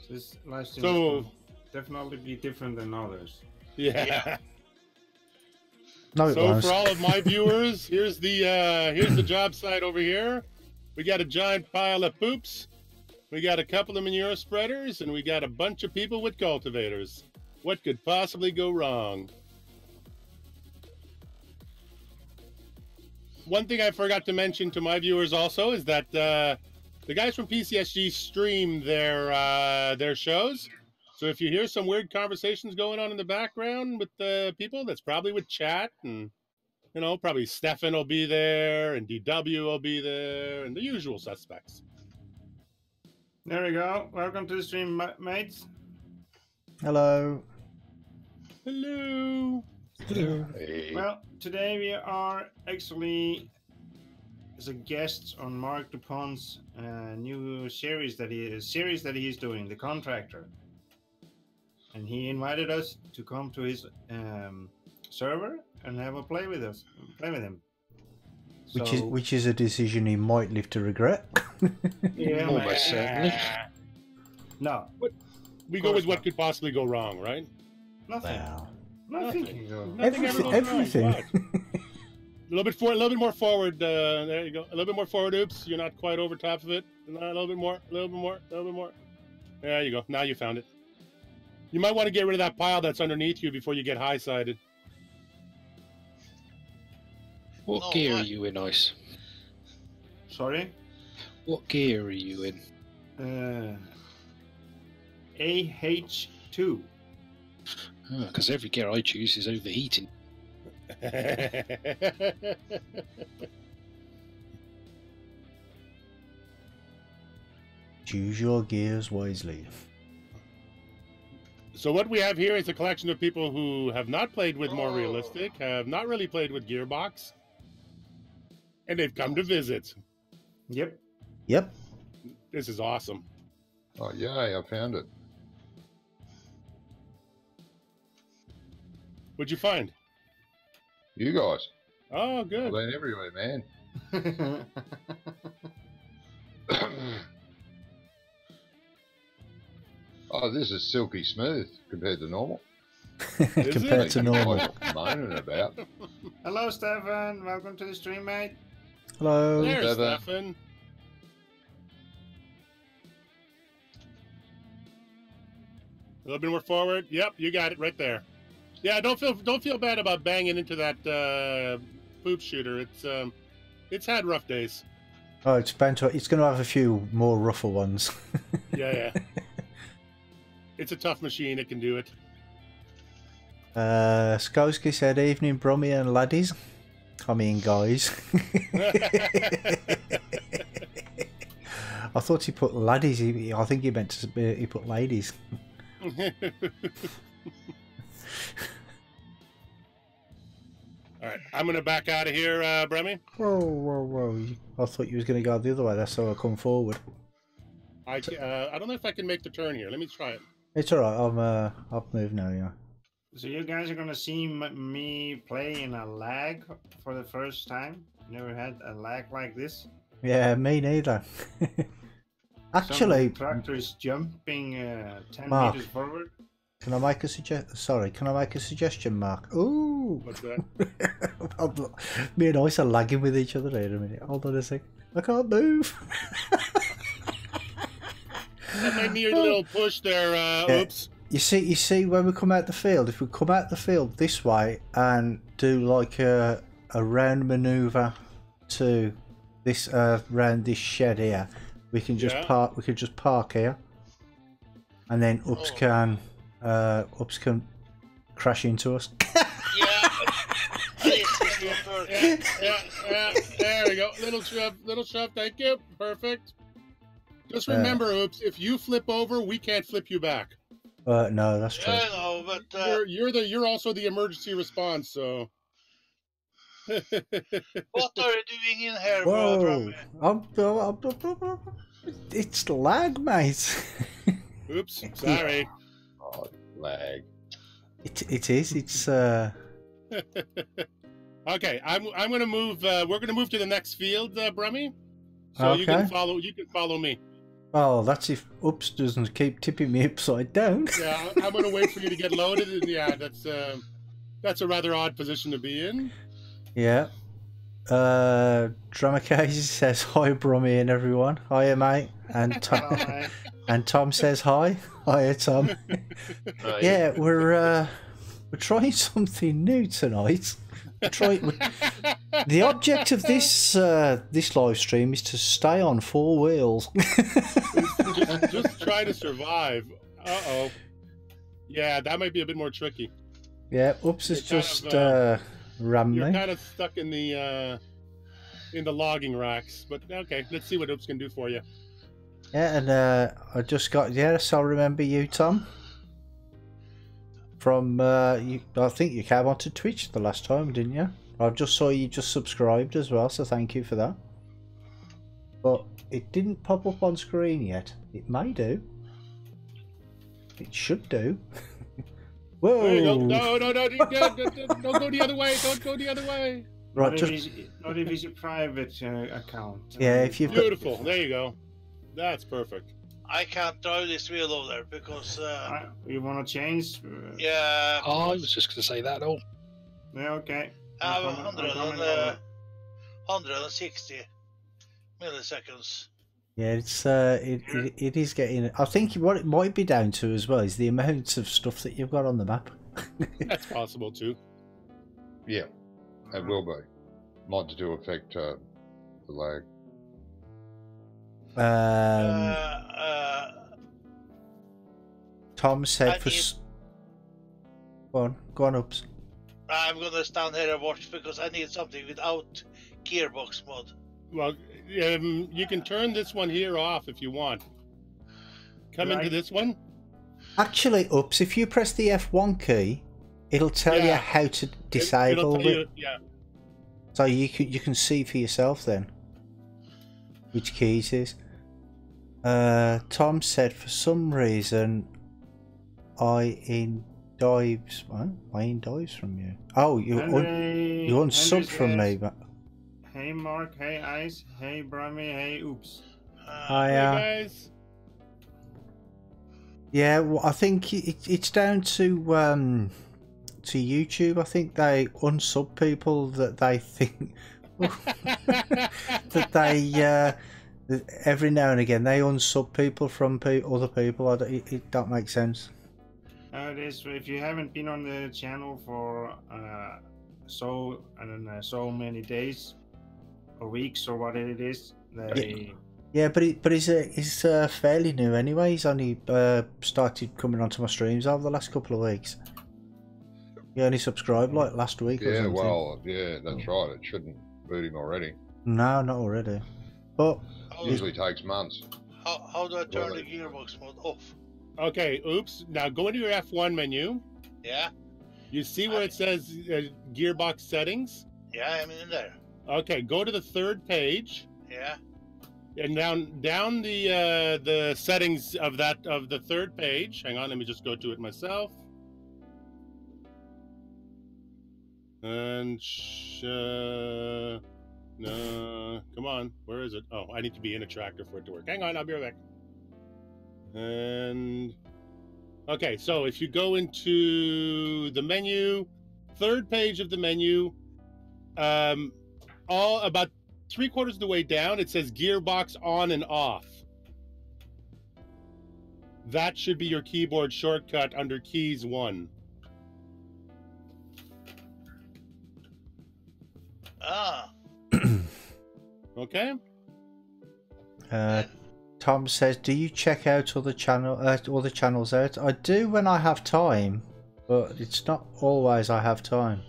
This live stream So will definitely be different than others. yeah. No, it So won't. for all of my viewers, here's the job site over here. We got a giant pile of poops. We got a couple of manure spreaders, and we got a bunch of people with cultivators. What could possibly go wrong? One thing I forgot to mention to my viewers also is that the guys from PCSG stream their shows. So if you hear some weird conversations going on in the background with the people, that's probably with chat, and you know, probably Stefan will be there, and DW will be there, and the usual suspects. There we go. Welcome to the stream, mates. Hello. Hello. Hello. Hey. Well, today we are actually as a guest on Marc Dupont's new series that he is doing, The Contractor, and he invited us to come to his server and have a play with him. Which is a decision he might live to regret. Yeah, Almost certainly. No, We go with what could possibly go wrong, right? nothing. Wow. Nothing. Nothing ever goes wrong. Everything. What? A little bit more forward. There you go. A little bit more forward. Oops, you're not quite over top of it. A little bit more. A little bit more. A little bit more. There you go. Now you found it. You might want to get rid of that pile that's underneath you before you get high-sided. What gear are you in, Ice? Sorry. What gear are you in? AH2. Because every gear I choose is overheating. Choose your gears wisely. So what we have here is a collection of people who have not played with More Realistic, have not really played with Gearbox, and they've come to visit. Yep. Yep. This is awesome. Oh, yay, I found it. What'd you find? You guys. Oh, I've good. been everywhere, man. Oh, this is silky smooth compared to normal. Compared to normal. Like moaning about. Hello, Stefan. Welcome to the stream, mate. Hello. There's Stefan. Stefan. A little bit more forward. Yep, you got it right there. Yeah, don't feel bad about banging into that poop shooter. It's had rough days. Oh, it's going to have a few more rougher ones. Yeah. It's a tough machine. It can do it. Skowski said, "Evening, Brummy and laddies." I mean, guys. I thought he put laddies. I think he meant to. He put ladies. All right, I'm gonna back out of here, Bremy. Whoa! I thought you was going to go the other way. That's how I come forward. I don't know if I can make the turn here. Let me try it. It's all right. I've moved now. Yeah. So you guys are gonna see me play in a lag for the first time. Never had a lag like this. Yeah, me neither. Actually, some tractor is jumping 10 Mark, meters forward. Can I make a suggestion, Mark? Ooh. What's that? Me and Ice are lagging with each other here a minute. Hold on a sec. I can't move. That made me a little push there. Yeah. Oops. You see, when we come out the field, if we come out the field this way and do like a round manoeuvre to this round this shed here, we can just park. We could just park here, and then Ups can crash into us. Yeah. There we go. Little shove. Thank you. Perfect. Just remember, Oops, if you flip over, we can't flip you back. No, that's true. I know, but you're also the emergency response. So. what are you doing in here, Whoa! bro? It's lag, mate. Oops, sorry. Oh, lag. It is. It's Okay, I'm gonna move. We're gonna move to the next field, Brummy. So Okay. you can follow me. Oh, that's if Oops doesn't keep tipping me upside down. Yeah, I'm going to wait for you to get loaded. And yeah, that's a rather odd position to be in. Yeah. Drama Casey says hi, Brummy and everyone. Hiya, mate. And Hello, mate. and Tom says hi. Hiya, Tom. Right. Yeah, we're trying something new tonight. The object of this live stream is to stay on 4 wheels. just try to survive. Uh-oh. Yeah, that might be a bit more tricky. Yeah, Oops has You're just kind rammed You're me. kind of stuck in the logging racks. But okay, let's see what Oops can do for you. Yeah, and I just got so I remember you, Tom. From I think you came onto Twitch the last time, didn't you? I just saw you just subscribed as well, so thank you for that. But it didn't pop up on screen yet. It may do. It should do. Whoa! There you go. No, don't go the other way. Don't go the other way. Right, Not if it's a private account. Yeah, if you've got... Beautiful. There you go. That's perfect. I can't drive this wheel over there because You want to change? yeah. Oh, I was just going to say that. Oh, Yeah, okay. I have I'm coming over. 160 milliseconds. Yeah, it's it is getting. I think what it might be down to as well is the amount of stuff that you've got on the map. That's possible too. Yeah, it will be. Might do affect the lag. Tom said I for. need- Go on, Oops. I'm gonna stand here and watch because I need something without gearbox mod. Well, you can turn this one here off if you want. Come into Right. this one. Actually, Oops, if you press the F1 key, it'll tell you Yeah. how to It'll disable tell it. you- yeah. So you can see for yourself then which keys is. Tom said for some reason I in dives. What? I in dives from you. Oh, you unsubbed from me, but Hey Mark, hey Ice, hey Brummy, hey Oops. I Hey guys. yeah. Well, I think it's down to YouTube. I think they unsub people that they think that they every now and again they unsub people from other people. It don't make sense. It is. If you haven't been on the channel for so many days or weeks or what it is, they Yeah, but he's fairly new anyway. He's only started coming onto my streams over the last couple of weeks. He only subscribed like last week or Yeah, something. well, yeah, that's right. It shouldn't boot him already. No, not already. But Usually takes months. How do I turn the Right. gearbox mode off? Okay, Oops. Now go into your F1 menu. Yeah, You see where it says gearbox settings? yeah, I'm in there. Okay, go to the 3rd page. Yeah, And down the settings of the 3rd page. Hang on, let me just go to it myself. And no, come on, where is it? Oh, I need to be in a tractor for it to work. Hang on, I'll be right back. And okay, so if you go into the menu, 3rd page of the menu, all about 3/4 of the way down, it says gearbox on and off. That should be your keyboard shortcut under keys 1. ah, Okay. Tom says, "Do you check out all the channels out?" I do when I have time, but it's not always I have time.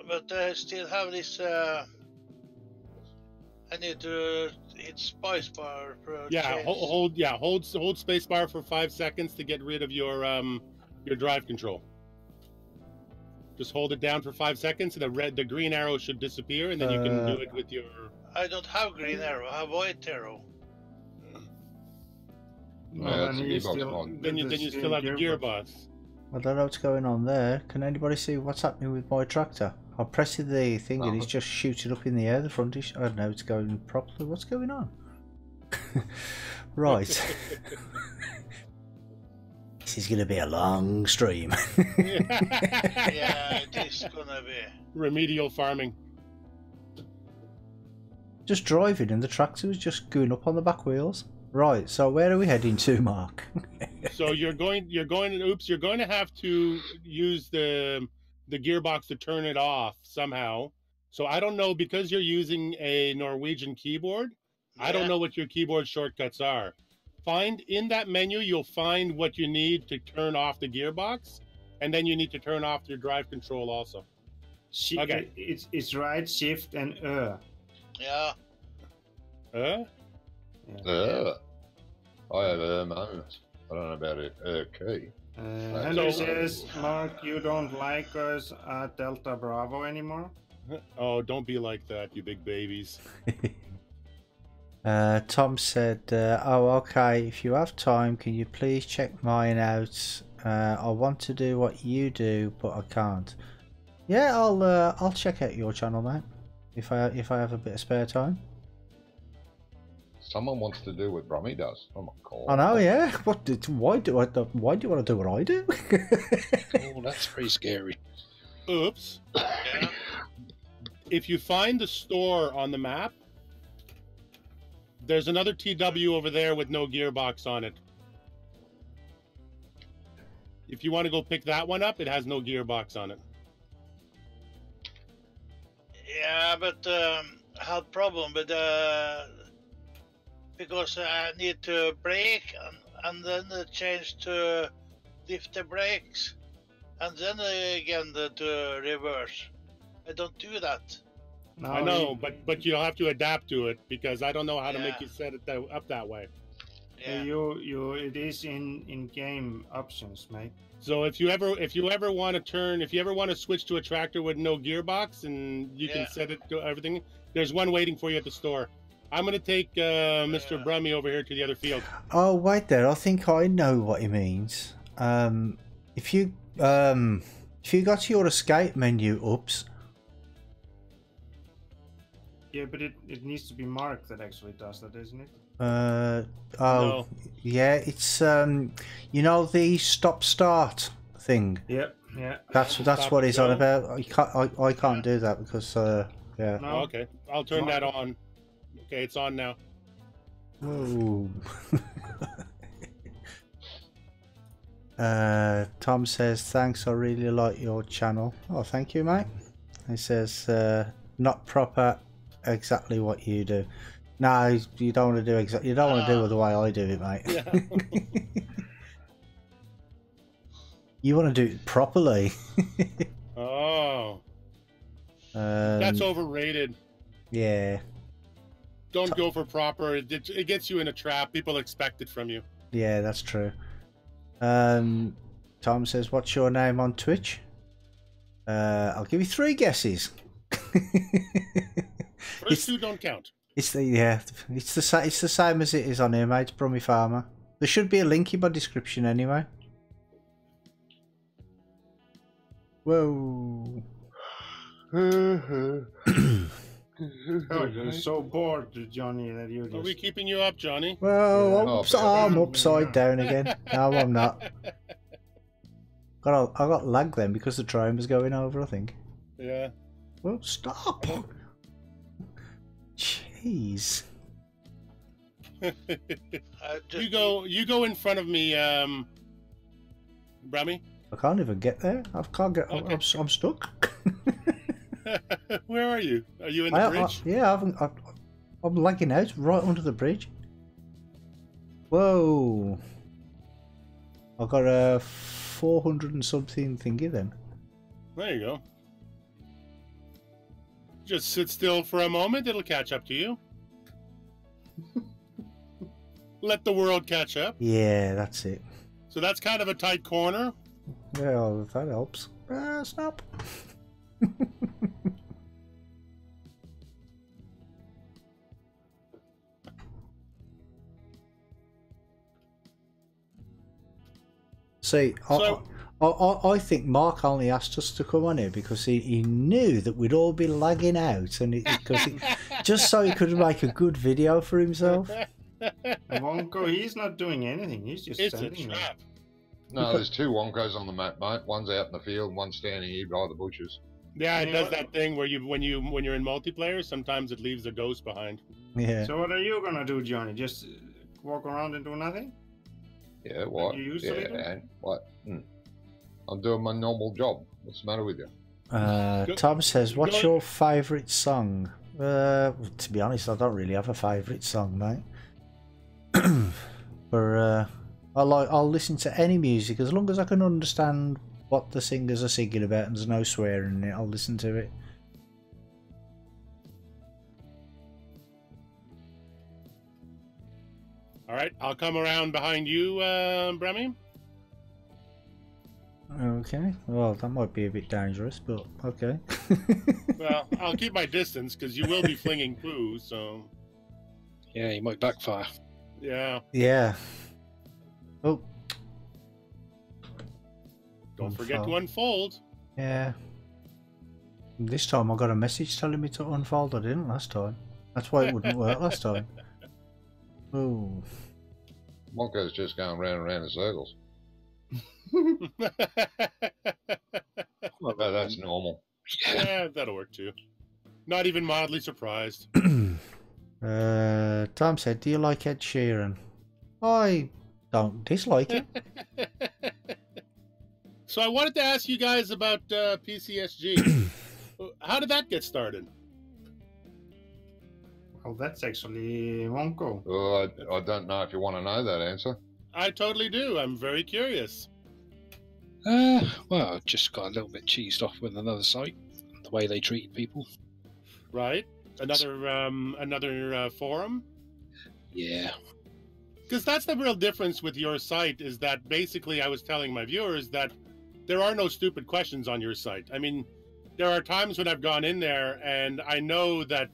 but I still have this. I need to hit space bar. For Yeah, change. hold space bar for 5 seconds to get rid of your drive control. Just hold it down for 5 seconds, and the green arrow should disappear, and then you can do it with your. I don't have green arrow. I have white arrow. No, that's then a you gearbox still- mod. Then you still have the gearbox. I don't know what's going on there. Can anybody see what's happening with my tractor? I'm pressing the thing and it's just shooting up in the air. The front is. I don't know. It's going properly. What's going on? Right. This is going to be a long stream. Yeah, it is gonna be. Remedial farming. Just driving and the tractor was just going up on the back wheels. Right, so where are we heading to, Mark? So you're going to have to use the gearbox to turn it off somehow. So I don't know, because you're using a Norwegian keyboard, I don't know what your keyboard shortcuts are. Find in that menu, you'll find what you need to turn off the gearbox, and then you need to turn off your drive control also. Okay. It's right shift and Yeah. Huh? I have moments. I don't know about it. Key. Henry says, Mark, you don't like us at Delta Bravo anymore? Oh, don't be like that, you big babies. Tom said, oh, okay, if you have time, can you please check mine out? I want to do what you do, but I can't. Yeah, I'll check out your channel, mate, if I have a bit of spare time. Someone wants to do what Brummy does. Oh my god. I know, yeah. Why do you want to do what I do? Oh, that's pretty scary. Oops. Yeah. If you find the store on the map, there's another TW over there with no gearbox on it. If you want to go pick that one up, it has no gearbox on it. Yeah, but I had problem with because I need to brake and then change to lift the brakes and then again to reverse. I don't do that. No, I know, but you'll have to adapt to it, because I don't know how to make you set it up that way. Yeah. It is in game options, mate. So if you ever want to switch to a tractor with no gearbox, and you can set it to everything, there's one waiting for you at the store. I'm going to take Mr. Brummy over here to the other field. Oh, wait there. I think I know what he means. If you go to your escape menu, oops. Yeah, but it needs to be Mark that actually does that, isn't it? No. Yeah, it's you know, the stop-start thing. Yep, yeah. That's what he's on about. I can't do that because yeah. No. Okay, I'll turn that on. Okay, it's on now. Whoa. Tom says, thanks, I really like your channel. Oh, thank you, mate. He says, not proper, exactly what you do. No, you don't want to do exactly. You don't want to do it the way I do it, mate. Yeah. You want to do it properly. Oh, that's overrated. Yeah. Don't go for proper. It gets you in a trap. People expect it from you. Yeah, that's true. Tom says, what's your name on Twitch? I'll give you 3 guesses. First 2 don't count. It's the same as it is on here, mate. Brummy Farmer. There should be a link in my description anyway. Whoa. Oh, you're so bored, Johnny, that you just... Are we keeping you up, Johnny? Well, I'm upside down again. No, I'm not. I got lag then because the train was going over, I think. Yeah. Well, stop. Jeez. You go in front of me, Brummy. I can't even get there. I can't get. Okay. I'm stuck. Where are you? Are you in the bridge? Yeah, I'm lagging out right under the bridge. Whoa! I got a 400 and something thingy then. There you go. Just sit still for a moment. It'll catch up to you. Let the world catch up. Yeah, that's it. So that's kind of a tight corner. Well, that helps. Stop. See, I think Mark only asked us to come on here because he knew that we'd all be lagging out, and just so he could make a good video for himself. And Wonko, he's not doing anything. He's just It's a standing there. trap. No, there's two Wonkos on the map, mate. One's out in the field, and one's standing here by the bushes. Yeah, it Yeah, does what- that thing where when you're in multiplayer, sometimes it leaves a ghost behind. Yeah. So what are you gonna do, Johnny? Just walk around and do nothing? Yeah, what? you used Yeah, to do? and what? I'm doing my normal job. What's the matter with you? Tom says, "What's go- your favourite song?" To be honest, I don't really have a favourite song, mate. But I'll listen to any music as long as I can understand what the singers are singing about and there's no swearing in it. I'll listen to it. All right, I'll come around behind you, Bremy. Okay. Well, that might be a bit dangerous, but okay. Well, I'll keep my distance because you will be flinging poo. So Yeah, he might backfire. yeah, Yeah. Oh. don't forget to unfold. Yeah. This time I got a message telling me to unfold. I didn't last time. That's why it wouldn't work last time. Oh. Wonko's just going round and round in circles. Well, No, that's normal. Yeah, that'll work too. Not even mildly surprised. Tom said, "Do you like Ed Sheeran?" I don't dislike it. So I wanted to ask you guys about PCSG. How did that get started? Well, that's actually Wonko. I don't know if you want to know that answer. I totally do. I'm very curious. Well, I just got a little bit cheesed off with another site, the way they treated people. Right? Another forum? Yeah. Because that's the real difference with your site is that basically I was telling my viewers that there are no stupid questions on your site. I mean, there are times when I've gone in there and I know that,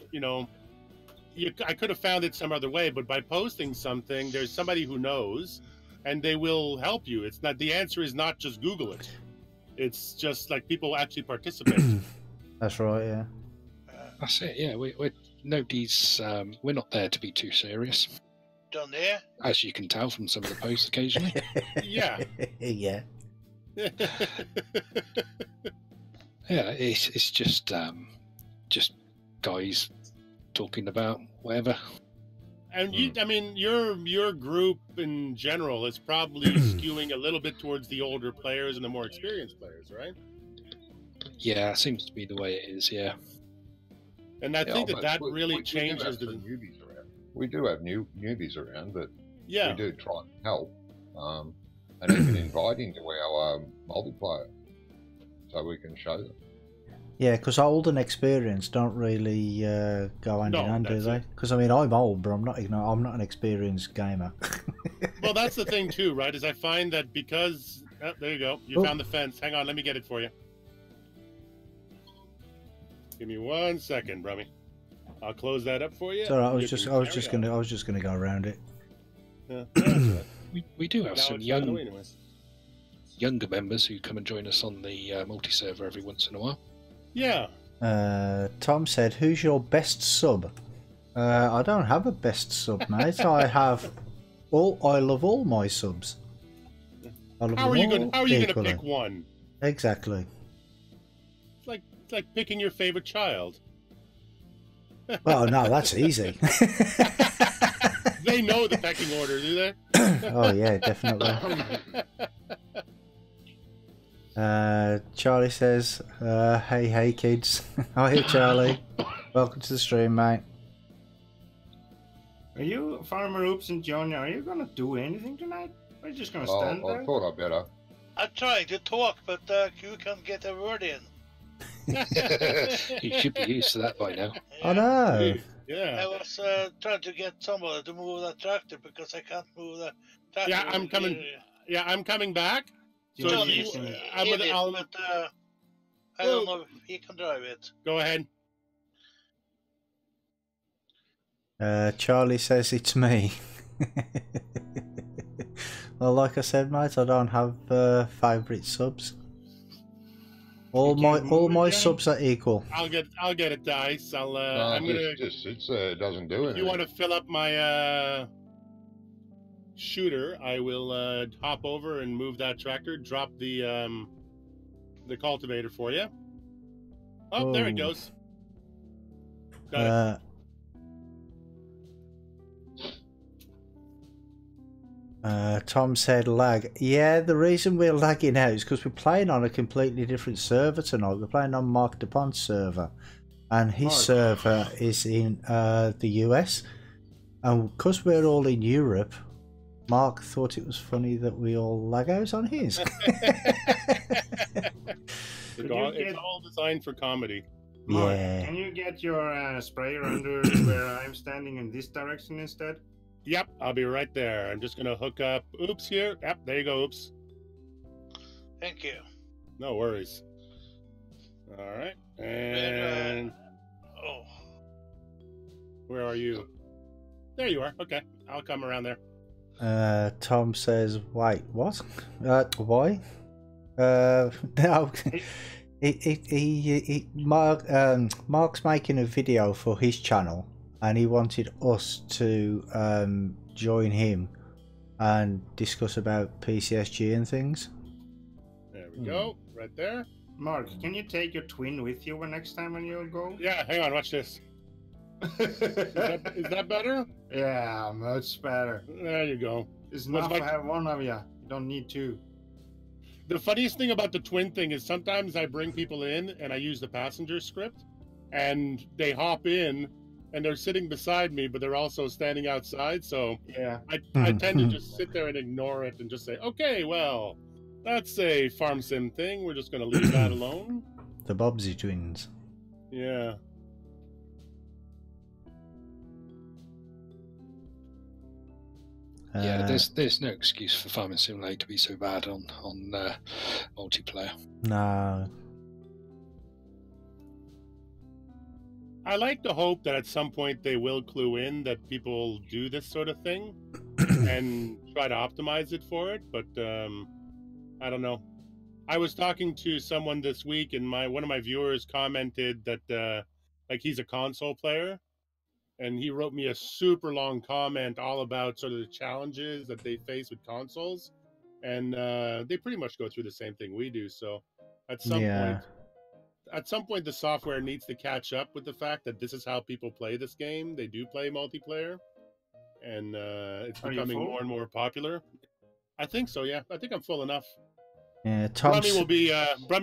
I could have found it some other way, but by posting something, there's somebody who knows and they will help you. It's not, the answer is not just Google it. It's just like people actually participate. That's right, yeah. That's it. Yeah, we're nobody's. We're not there to be too serious, Done there. as you can tell from some of the posts occasionally. Yeah. Yeah. Yeah, it's just guys talking about whatever. And I mean, your group in general is probably skewing a little bit towards the older players and the more experienced players, right? Yeah, seems to be the way it is. Yeah. And I think but that we really do changes have the. some newbies around. We do have newbies around, but Yeah. we do try and help, and even inviting to our multiplayer, so we can show them. Yeah, because old and experienced don't really go hand in No, hand, do that's they? it. Because I mean, I'm old, but I'm not an experienced gamer. Well, that's the thing too, right? Is I find that because there you go, you Oh. found the fence. Hang on, let me get it for you. Give me 1 second, Brummy. I'll close that up for you. It's all right. I You was just can carry gonna go around it. on. Yeah, that's all right. We do have Now some it's flying away young anyways. younger members who come and join us on the multi-server every once in a while. Yeah. Tom said, "Who's your best sub?" I don't have a best sub, mate. I have I love all my subs. I love How are them you going? all How are you going to equally. pick one? Exactly. It's like picking your favorite child. Well, no, that's easy. They know the pecking order, do they? Oh yeah, definitely. Charlie says, hey kids. Oh, hey Charlie. Welcome to the stream, mate. Are you, Farmer Oops and Johnny, are you gonna do anything tonight? Or are you just gonna Oh, stand I there? thought I'd better. I'm trying to talk, but you can't get a word in. You should be used to that by now. I know. I Yeah. was trying to get somebody to move that tractor because I can't move the tractor. Yeah, I'm coming. Yeah, I'm coming back. So Johnny, you, listen. I'm gonna, I'll but I don't know if he can drive it. go ahead. Charlie says it's me. Well, like I said, mate, I don't have favourite subs. All You my can't move it, Johnny? subs are equal. I'll get it, Dice. No, I'm gonna. just sits there. It doesn't do anything. You want to fill up my shooter, I will hop over and move that tractor. Drop the cultivator for you. Oh, there it Oh. goes. Got it. Tom said lag. Yeah, the reason we're lagging out is because we're playing on a completely different server tonight. We're playing on Marc Dupont's server, and his server is in the US. And because we're all in Europe, Mark thought it was funny that we all lag out on his. It's all designed for comedy. Mark, Yeah. can you get your sprayer under where I'm standing in this direction instead? Yep, I'll be right there. I'm just gonna hook up. Oops, here. Yep, there you go. Oops. Thank you. No worries. All right, and Oh, where are you? There you are. Okay, I'll come around there. Tom says, "Wait, what? Why?" No. Mark's making a video for his channel, and he wanted us to join him and discuss about PCSG and things. There we go, right there. Mark, can you take your twin with you next time when you go? Yeah, hang on, watch this. Is that better? Yeah, much better. There you go. It's enough to have one of you. You don't need two. The funniest thing about the twin thing is sometimes I bring people in and I use the passenger script, and they hop in and they're sitting beside me, but they're also standing outside. So yeah, I tend to just sit there and ignore it and just say, okay, well, that's a farm sim thing. We're just going to leave that alone. The Bobsy twins. Yeah. Yeah, there's no excuse for Farming Simulator to be so bad on multiplayer. No. I like to hope that at some point they will clue in that people do this sort of thing and try to optimize it for it, but I don't know. I was talking to someone this week, and one of my viewers commented that like he's a console player, and he wrote me a super long comment all about sort of the challenges that they face with consoles, and they pretty much go through the same thing we do. So at some point, the software needs to catch up with the fact that this is how people play this game. They do play multiplayer, and it's becoming more and more popular. I think so. Yeah, I think I'm full enough. Yeah, Brummy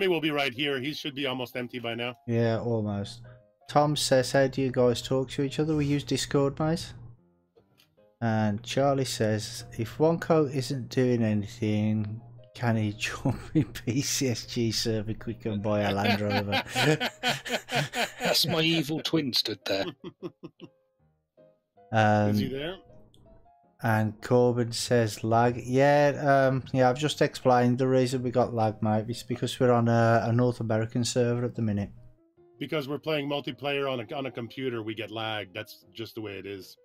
will be right here. He should be almost empty by now. Yeah, almost. Tom says, how do you guys talk to each other? We use Discord, mate. And Charlie says, if Wonko isn't doing anything, can he jump in PCSG server quick and buy a Land Rover? That's my evil twin stood there. Is he there? And Corbin says lag. Yeah, I've just explained the reason we got lag, mate. It's because we're on a North American server at the minute. Because we're playing multiplayer on a computer, we get lag. That's just the way it is.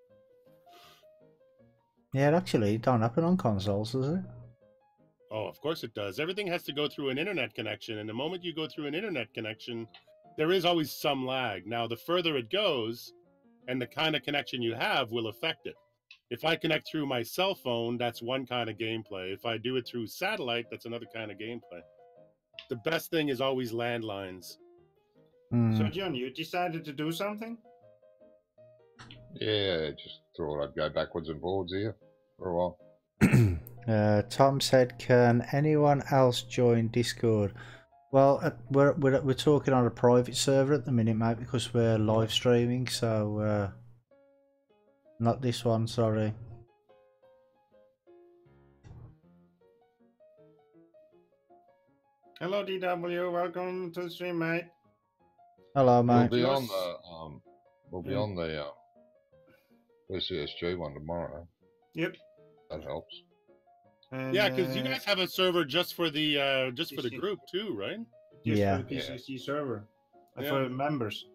Yeah, actually, it don't happen on consoles, does it? Oh, of course it does. Everything has to go through an internet connection, and the moment you go through an internet connection, there is always some lag. Now, the further it goes, and the kind of connection you have will affect it. If I connect through my cell phone, that's one kind of gameplay. If I do it through satellite, that's another kind of gameplay. The best thing is always landlines. So, John, you decided to do something? Yeah, just thought I'd go backwards and forwards here for a while. Tom said, can anyone else join Discord? Well, we're talking on a private server at the minute, mate, because we're live streaming, so not this one, sorry. Hello, DW. Welcome to the stream, mate. Hello, mate. We'll be on the PCSG one tomorrow. Yep. That helps. And, yeah, because you guys have a server just for the group too, right? Just yeah. for the PCSG server. Yeah. For members.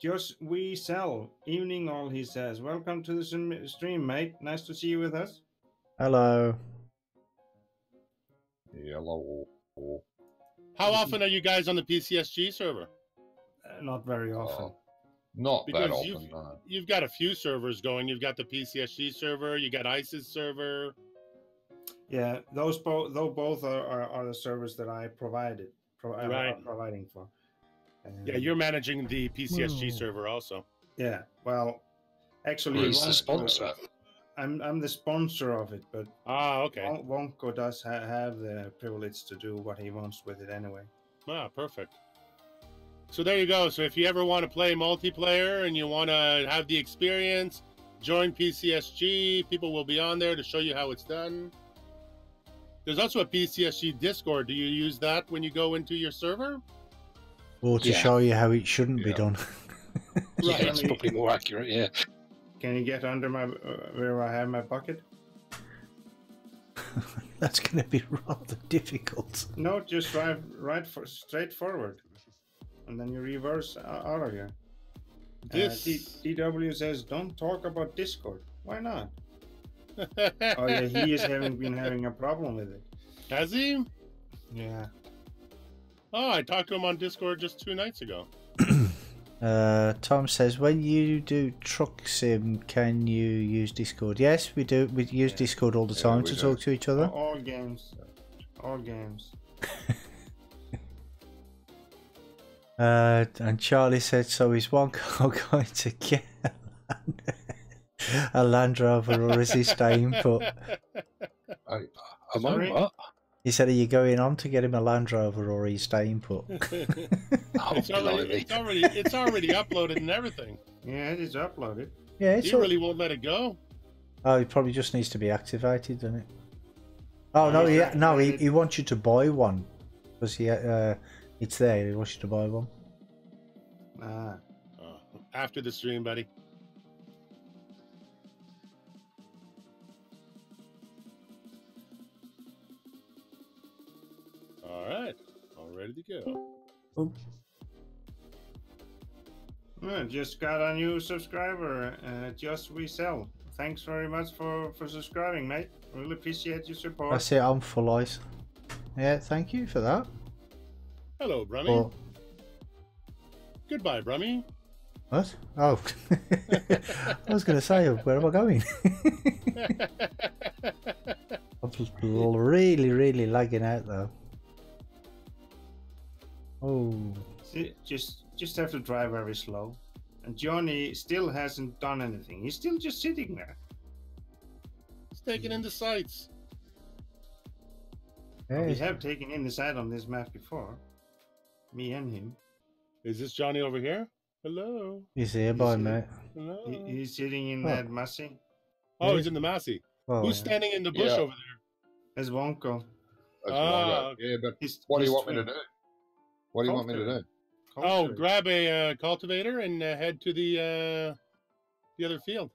Just we sell. Evening all, he says. Welcome to the stream, mate. Nice to see you with us. Hello. Hello. How often are you guys on the PCSG server? Not very often. Not that Because often, no. you've got a few servers going. You've got the PCSG server. You got ISIS server. Yeah, those both are the servers that I provided, Right. are providing for. Yeah, you're managing the PCSG Whoa. server also. Yeah, well, actually, Who's the sponsor? I'm the sponsor of it, but Okay. Wonko does have the privilege to do what he wants with it anyway. Perfect. So there you go. So if you ever want to play multiplayer and you want to have the experience, join PCSG. People will be on there to show you how it's done. There's also a PCSG Discord. Do you use that when you go into your server? Or to show you how it shouldn't be done. Yeah, it's probably more accurate, yeah. Can you get under my where I have my bucket? That's going to be rather difficult. No, just drive straight forward, and then you reverse out of here. DW says, "Don't talk about Discord." Why not? Oh yeah, he is been having a problem with it. Has he? Yeah. Oh, I talked to him on Discord just 2 nights ago. Tom says, when you do truck sim, can you use Discord? Yes, we do. We use Discord all the time to talk to each other. All games. All games. And Charlie said, so is one car going to get a Land Rover, or is he staying put? Am I what? He said, are you going on to get him a Land Rover, or are you staying put? It's already uploaded and everything. Yeah, it is uploaded. Yeah, He really won't let it go. Oh, it probably just needs to be activated, doesn't it? Oh no, he wants you to buy one because it's there. He wants you to buy one. After the stream, buddy. All right, all ready to go. Oh. Just got a new subscriber, Just Resell. Thanks very much for subscribing, mate. Really appreciate your support. That's it, I'm full eyes. Yeah, thank you for that. Hello, Brummy. Oh. Goodbye, Brummy. What? Oh. I was going to say, where am I going? I'm really, really lagging out, though. Oh. See, just have to drive very slow. And Johnny still hasn't done anything. He's still just sitting there. He's taking in the sights. Hey. We have taken in the side on this map before. Me and him. Is this Johnny over here? Hello. He's here, boy, mate. Hello. He's sitting in that Massey. Oh, he's in the Massey. Oh, Who's standing in the bush over there? There's Wonko. That's Wongo. Yeah, but what do you want me to do? What do you want me to do? Oh, grab a cultivator and head to the other field.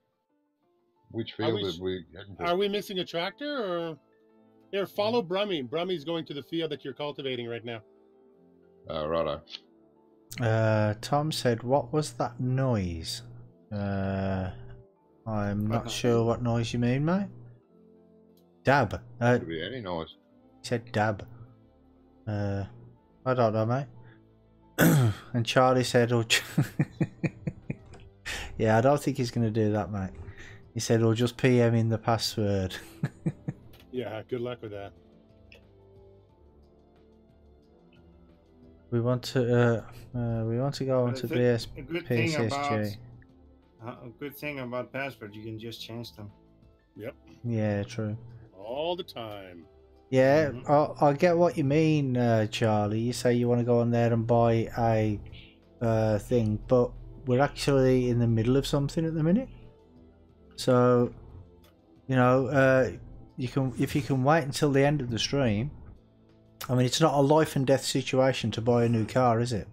Which field did we heading to? Are we missing a tractor, or here? Follow Brummy. Brummy's going to the field that you're cultivating right now. Righto. Tom said, "What was that noise?" I'm not sure what noise you mean, mate. Dab. Could be any noise. He said dab. I don't know, mate. And Charlie said, "Oh, yeah, I don't think he's going to do that, mate." He said, "Oh, just PM in the password." Yeah, good luck with that. We want to go on to PSSG. A good thing about password, you can just change them. Yep. Yeah, true. All the time. Yeah, I get what you mean, Charlie. You say you want to go on there and buy a thing, but we're actually in the middle of something at the minute. So, you know, if you can wait until the end of the stream. I mean, it's not a life and death situation to buy a new car, is it?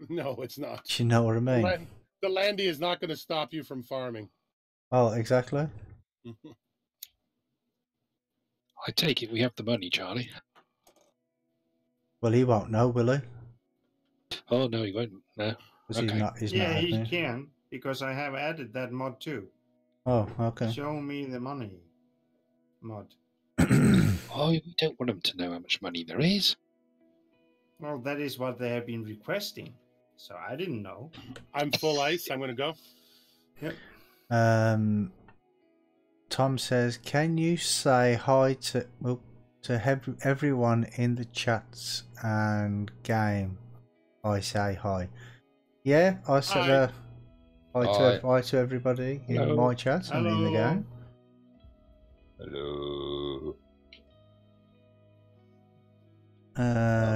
No, it's not. Do you know what I mean? The Landy is not going to stop you from farming. Oh, exactly. I take it we have the money, Charlie. Well, he won't know, will he? Oh, no, he won't. No. Okay. He's yeah, not he can, because I have added that mod too. Oh, okay. Show me the money mod. Oh, we don't want them to know how much money there is. Well, that is what they have been requesting. So I didn't know. I'm full ice. I'm going to go. Yep. Tom says, "Can you say hi to everyone in the chats and game?" I say hi. Yeah, I said hi to everybody in Hello. my chat and in the game. Hello.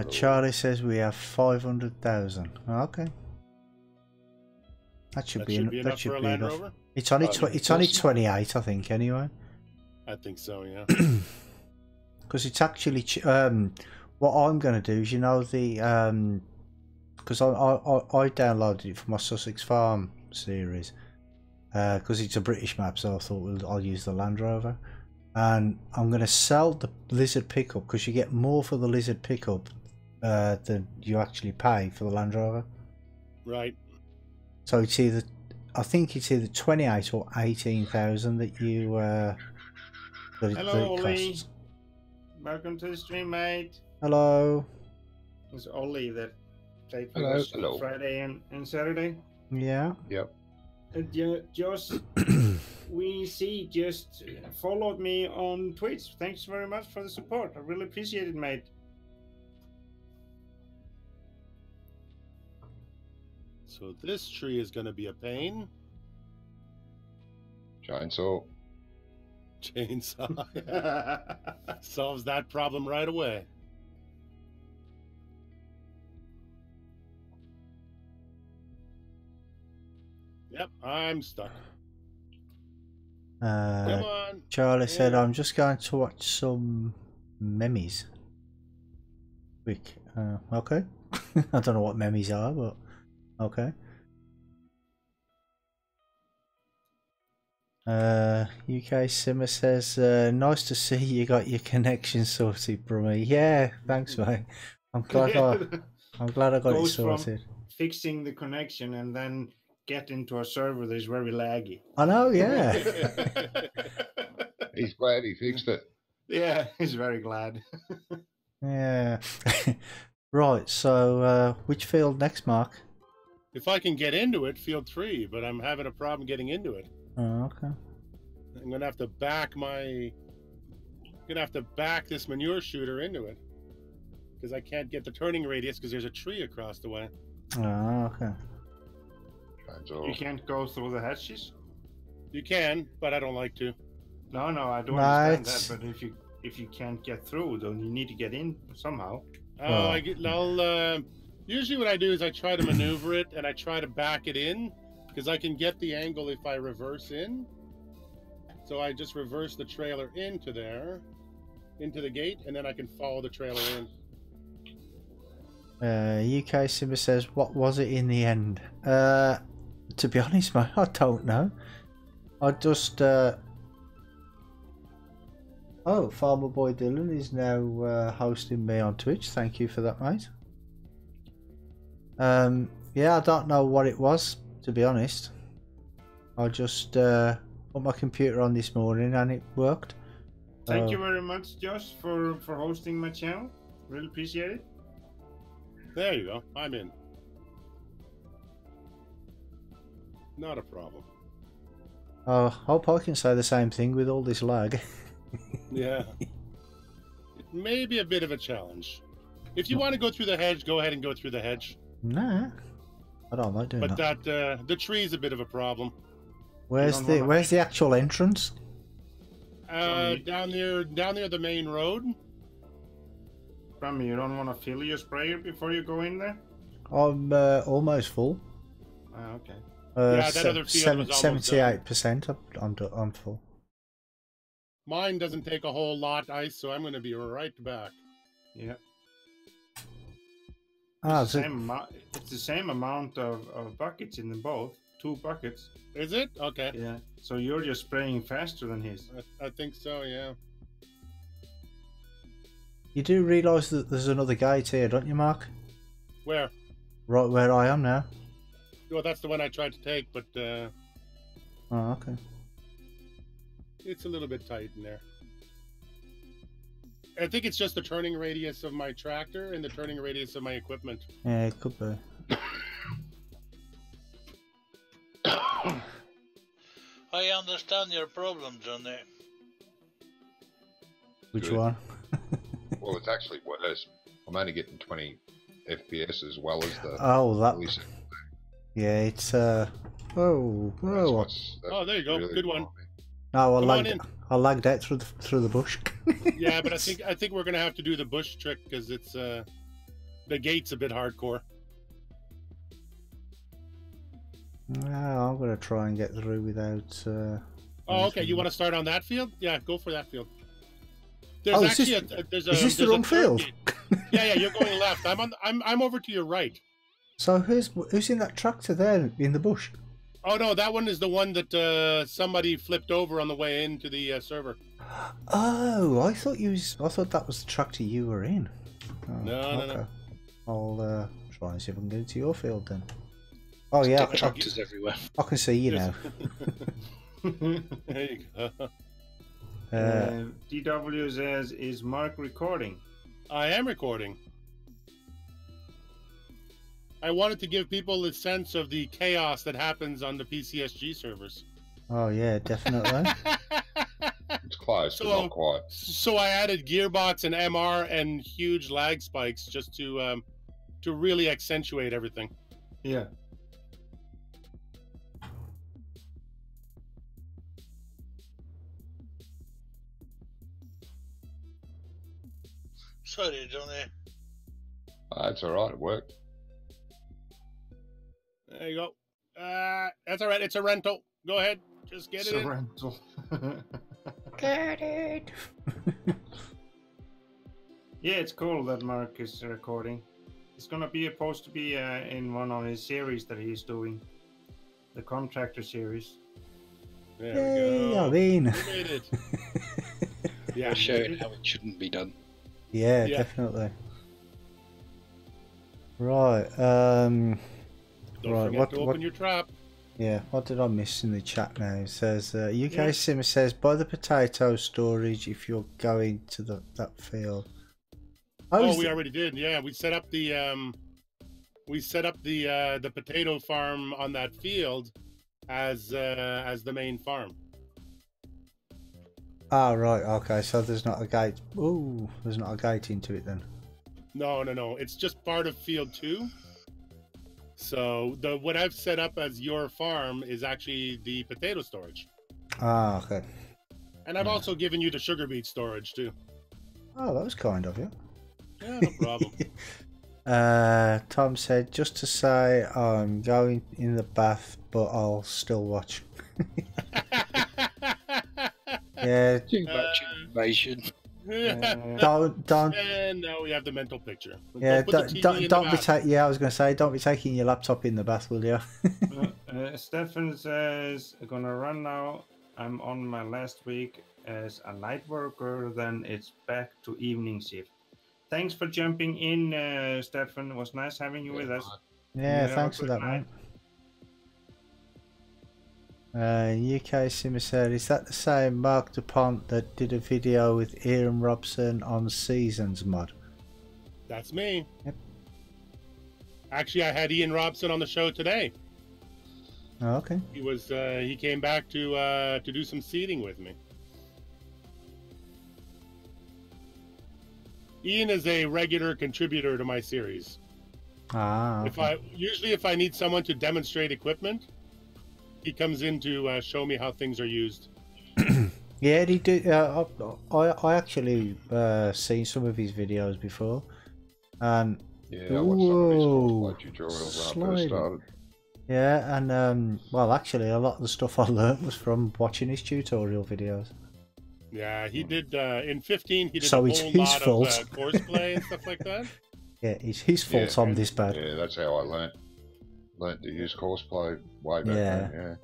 Charlie says we have 500,000. Okay. That should be enough for a Land enough. Rover? It's only only 28, I think, anyway. I think so, yeah. Because it's actually what I'm going to do is, you know, the because I downloaded it for my Sussex Farm series because it's a British map, so I thought I'll use the Land Rover, and I'm going to sell the Lizard pickup because you get more for the Lizard pickup than you actually pay for the Land Rover. Right. So it's I think it's either 28 or 18,000 that you that Hello, it Ollie. costs. Welcome to the stream, mate. Hello. It's Ollie that played with Hello. us Hello. Friday and Saturday. Yeah. Yep. Just we see just followed me on Twitch. Thanks very much for the support. I really appreciate it, mate. So this tree is going to be a pain. Chainsaw. Chainsaw. Solves that problem right away. Yep, I'm stuck. Come on. Charlie said, Yeah. "I'm just going to watch some memes." Quick. Okay. I don't know what memes are, but okay. UK Simmer says, "Nice to see you got your connection sorted, Brummy." Yeah, thanks, mate. I'm glad I got it Goes sorted. from fixing the connection and then get into a server that is very laggy. I know, yeah. He's glad he fixed it. Yeah, he's very glad. Yeah. Right, so which field next, Mark? If I can get into it, field 3, but I'm having a problem getting into it. Oh, okay. I'm gonna have to back this manure shooter into it because I can't get the turning radius because there's a tree across the way. Oh, okay. Chainsaw. You can't go through the hatches. You can, but I don't like to. No, I don't Right. understand that. But if you can't get through, then you need to get in somehow. I'll usually what I do is I try to maneuver it and I try to back it in because I can get the angle if I reverse in. So I just reverse the trailer into there, into the gate, and then I can follow the trailer in. UK Simba says, "What was it in the end?" To be honest, mate, I don't know. I just oh, Farmer Boy Dylan is now hosting me on Twitch. Thank you for that, mate. Yeah, I don't know what it was, to be honest. I just put my computer on this morning and it worked. Thank you very much, Josh, for hosting my channel. Really appreciate it. There you go. I'm in. Not a problem. I hope I can say the same thing with all this lag. Yeah. It may be a bit of a challenge. If you want to go through the hedge, go ahead and go through the hedge. Nah, I don't like doing But that. the tree's a bit of a problem. Where's the actual entrance? Down near the main road. From you don't want to fill your sprayer before you go in there? I'm almost full. Okay. Yeah, that other field was almost done. 78%. I'm full. Mine doesn't take a whole lot, Ice, so I'm going to be right back. Yeah. Ah, It's the same amount of buckets in them both. 2 buckets. Is it? Okay. Yeah. So you're just spraying faster than his. I think so, yeah. you do realise that there's another gate here, don't you, Mark? Where? Right where I am now. Well, that's the one I tried to take, but Oh, okay. it's a little bit tight in there. I think it's just the turning radius of my tractor and the turning radius of my equipment. Yeah, it could be. I understand your problem, Johnny. Which Good. one? Well, it's actually worse. I'm only getting 20 FPS as well as the. Oh, that. release. Yeah, it's Whoa, That's whoa. what's- that's Oh, there you go. really Good one. annoying me. No, Come on in. I lagged out through the bush. Yeah, but I think we're gonna have to do the bush trick because it's the gate's a bit hardcore. No, I'm gonna try and get through without. Oh, okay. You want to start on that field? Yeah, go for that field. There's Oh, is actually this- a is this the there's a wrong third field? gate. Yeah, you're going left. I'm over to your right. So who's in that tractor there in the bush? Oh no, that one is the one that somebody flipped over on the way into the server. Oh, I thought that was the tractor you were in. Oh, No. I'll try and see if I can get into your field then. Oh yeah, Tractors everywhere. I can see you now. There you go. DW says, "Is Mark recording?" I am recording. I wanted to give people a sense of the chaos that happens on the PCSG servers. Oh yeah, definitely. It's close, but So- not quite. So I added gearbox and MR and huge lag spikes just to really accentuate everything. Yeah. Sorry, Johnny. It's all right. It worked. There you go. That's all right. It's a rental. Go ahead. Just get It's it a in. rental. Get it. Yeah, it's cool that Mark is recording. It's gonna be supposed to be in one of his series that he's doing, the Contractor series. There Yay, we go. I'm in. We made it. Yeah. We're showing how it shouldn't be done. Yeah, Yeah. definitely. Right. Don't Right, forget to open your trap. Yeah, what did I miss in the chat now? It says UK Yeah. Sim says buy the potato storage if you're going to that field. Oh, we already did. Yeah, we set up the the potato farm on that field as the main farm. Ah, right. Okay, so there's not a gate. Ooh, there's not a gate into it then. No. It's just part of field 2. So what I've set up as your farm is actually the potato storage. Ah, okay. And I've also given you the sugar beet storage too. Oh, that was kind of you. Yeah, no problem. Tom said just to say I'm going in the bath, but I'll still watch. Yeah, Too much information. don't. And now we have the mental picture. Yeah, Put the TV in the don't be bath. yeah. I was going to say, don't be taking your laptop in the bath, will you? Stefan says, "I'm gonna run now. I'm on my last week as a night worker. Then it's back to evening shift." Thanks for jumping in, Stefan. It was nice having you with us. Yeah, Yeah, thanks for good that, night. mate. UK Simmer said, is that the same Marc Dupont that did a video with Ian Robson on Seasons mod? That's me. Yep. Actually, I had Ian Robson on the show today. Oh, okay. He was he came back to do some seeding with me. Ian is a regular contributor to my series. Ah, okay. If I need someone to demonstrate equipment, he comes in to show me how things are used. Yeah, he did. I actually seen some of his videos before, and Yeah, I watched some of his Whoa. cosplay tutorials when I Sliding. first started. yeah, and well, actually, a lot of the stuff I learnt was from watching his tutorial videos. Yeah, he did in 15. He did So a it's whole his lot fault. of horseplay and stuff like that. Yeah, it's his fault I'm this bad. Yeah, that's how I learnt to use cosplay way back Yeah. then. Yeah.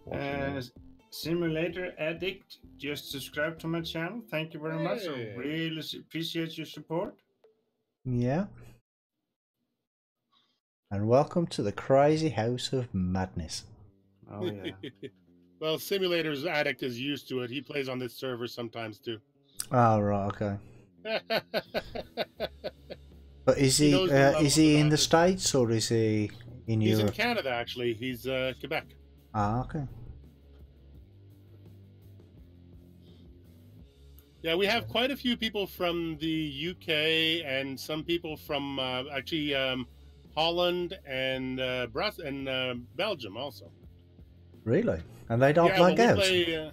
Watching them. Simulator Addict just subscribed to my channel. Thank you very much. I Hey. really appreciate your support. Yeah. And welcome to the crazy house of madness. Oh yeah. Well, Simulator's Addict is used to it. He plays on this server sometimes too. Oh, right, okay. But is He he knows the level is he of in the madness. States or is he in He's in Europe? Canada, actually. He's Quebec. Ah, okay. Yeah, we have quite a few people from the UK and some people from Holland and Belgium also. Really? And they don't Yeah, lag well, we out? play.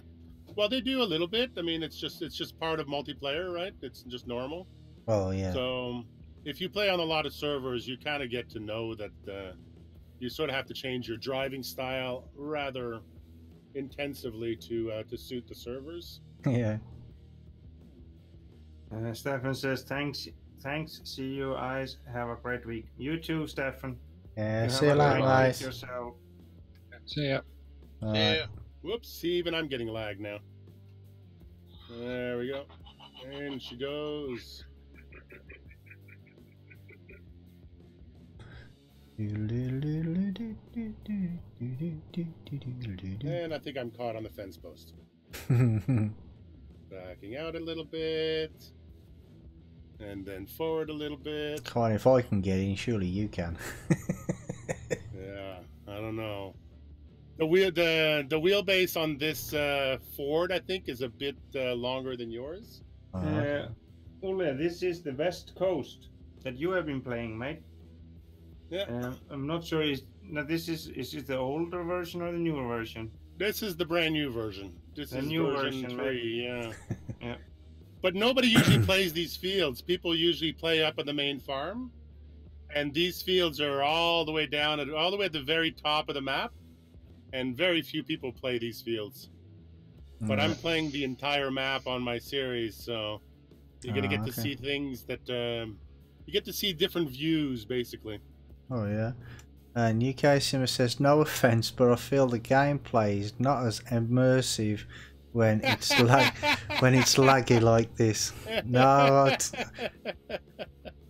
Well, they do a little bit. I mean, it's just part of multiplayer, right? It's just normal. Oh, yeah. So if you play on a lot of servers, you kind of get to know that you sort of have to change your driving style rather intensively to suit the servers. Yeah. Stefan says, thanks. See you guys. Have a great week. You too, Stefan. Yeah, see you later, Great guys. week yourself. See ya. Yeah. Whoops, see, even I'm getting lag now. There we go. And she goes. And I think I'm caught on the fence post. Backing out a little bit. And then forward a little bit. Come on, if I can get in, surely you can. Yeah, I don't know. The wheelbase on this Ford, I think, is a bit longer than yours. Ole, this is the West Coast that you have been playing, mate. Yeah. I'm not sure. Is it the older version or the newer version? This is the brand new version. This The is new version version, 3, yeah. Yeah. But nobody usually plays these fields. People usually play up on the main farm. And these fields are all the way down, all the way at the very top of the map. And very few people play these fields. But I'm playing the entire map on my series, so you're going to get to see things that... you get to see different views, basically. Oh, yeah. And UK Simmer says, no offense, but I feel the gameplay is not as immersive when it's when it's laggy like this. No,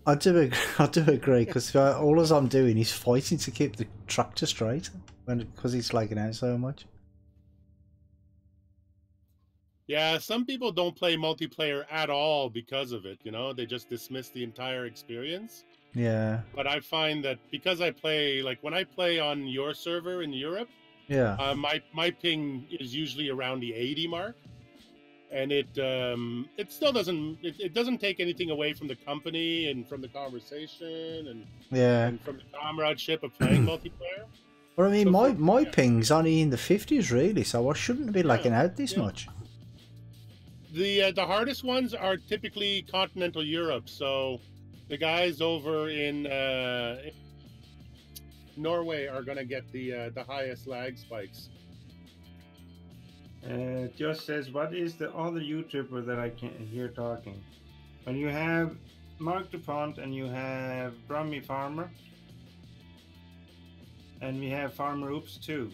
I do agree, because all as I'm doing is fighting to keep the tractor straight because it's lagging out so much. Yeah, some people don't play multiplayer at all because of it, you know? They just dismiss the entire experience. Yeah. But I find that because I play, like when I play on your server in Europe, Yeah. my ping is usually around the 80 mark. And it still doesn't take anything away from the company and from the conversation and from the comradeship of playing multiplayer. Well, I mean, So my ping's only in the 50s, really, so I shouldn't be lagging out this much. The hardest ones are typically continental Europe. So the guys over in Norway are going to get the highest lag spikes. Just says, what is the other YouTuber that I can hear talking? When you have Marc Dupont and you have Brummy Farmer, and we have Farmer Oops too.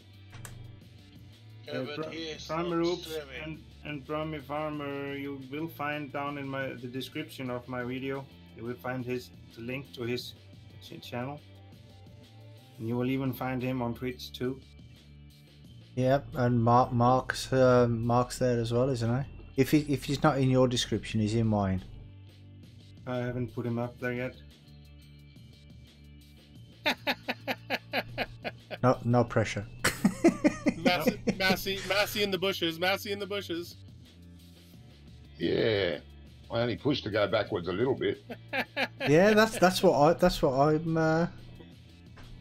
Farmer Oops and Brummy Farmer, you will find down in the description of my video. You will find the link to his channel, and you will even find him on Twitch too. Yep, and Mark's there as well, isn't he? If he's not in your description, he's in mine. I haven't put him up there yet. No pressure. Massey in the bushes. Massey in the bushes. Yeah, I only pushed to go backwards a little bit. Yeah, that's what I sat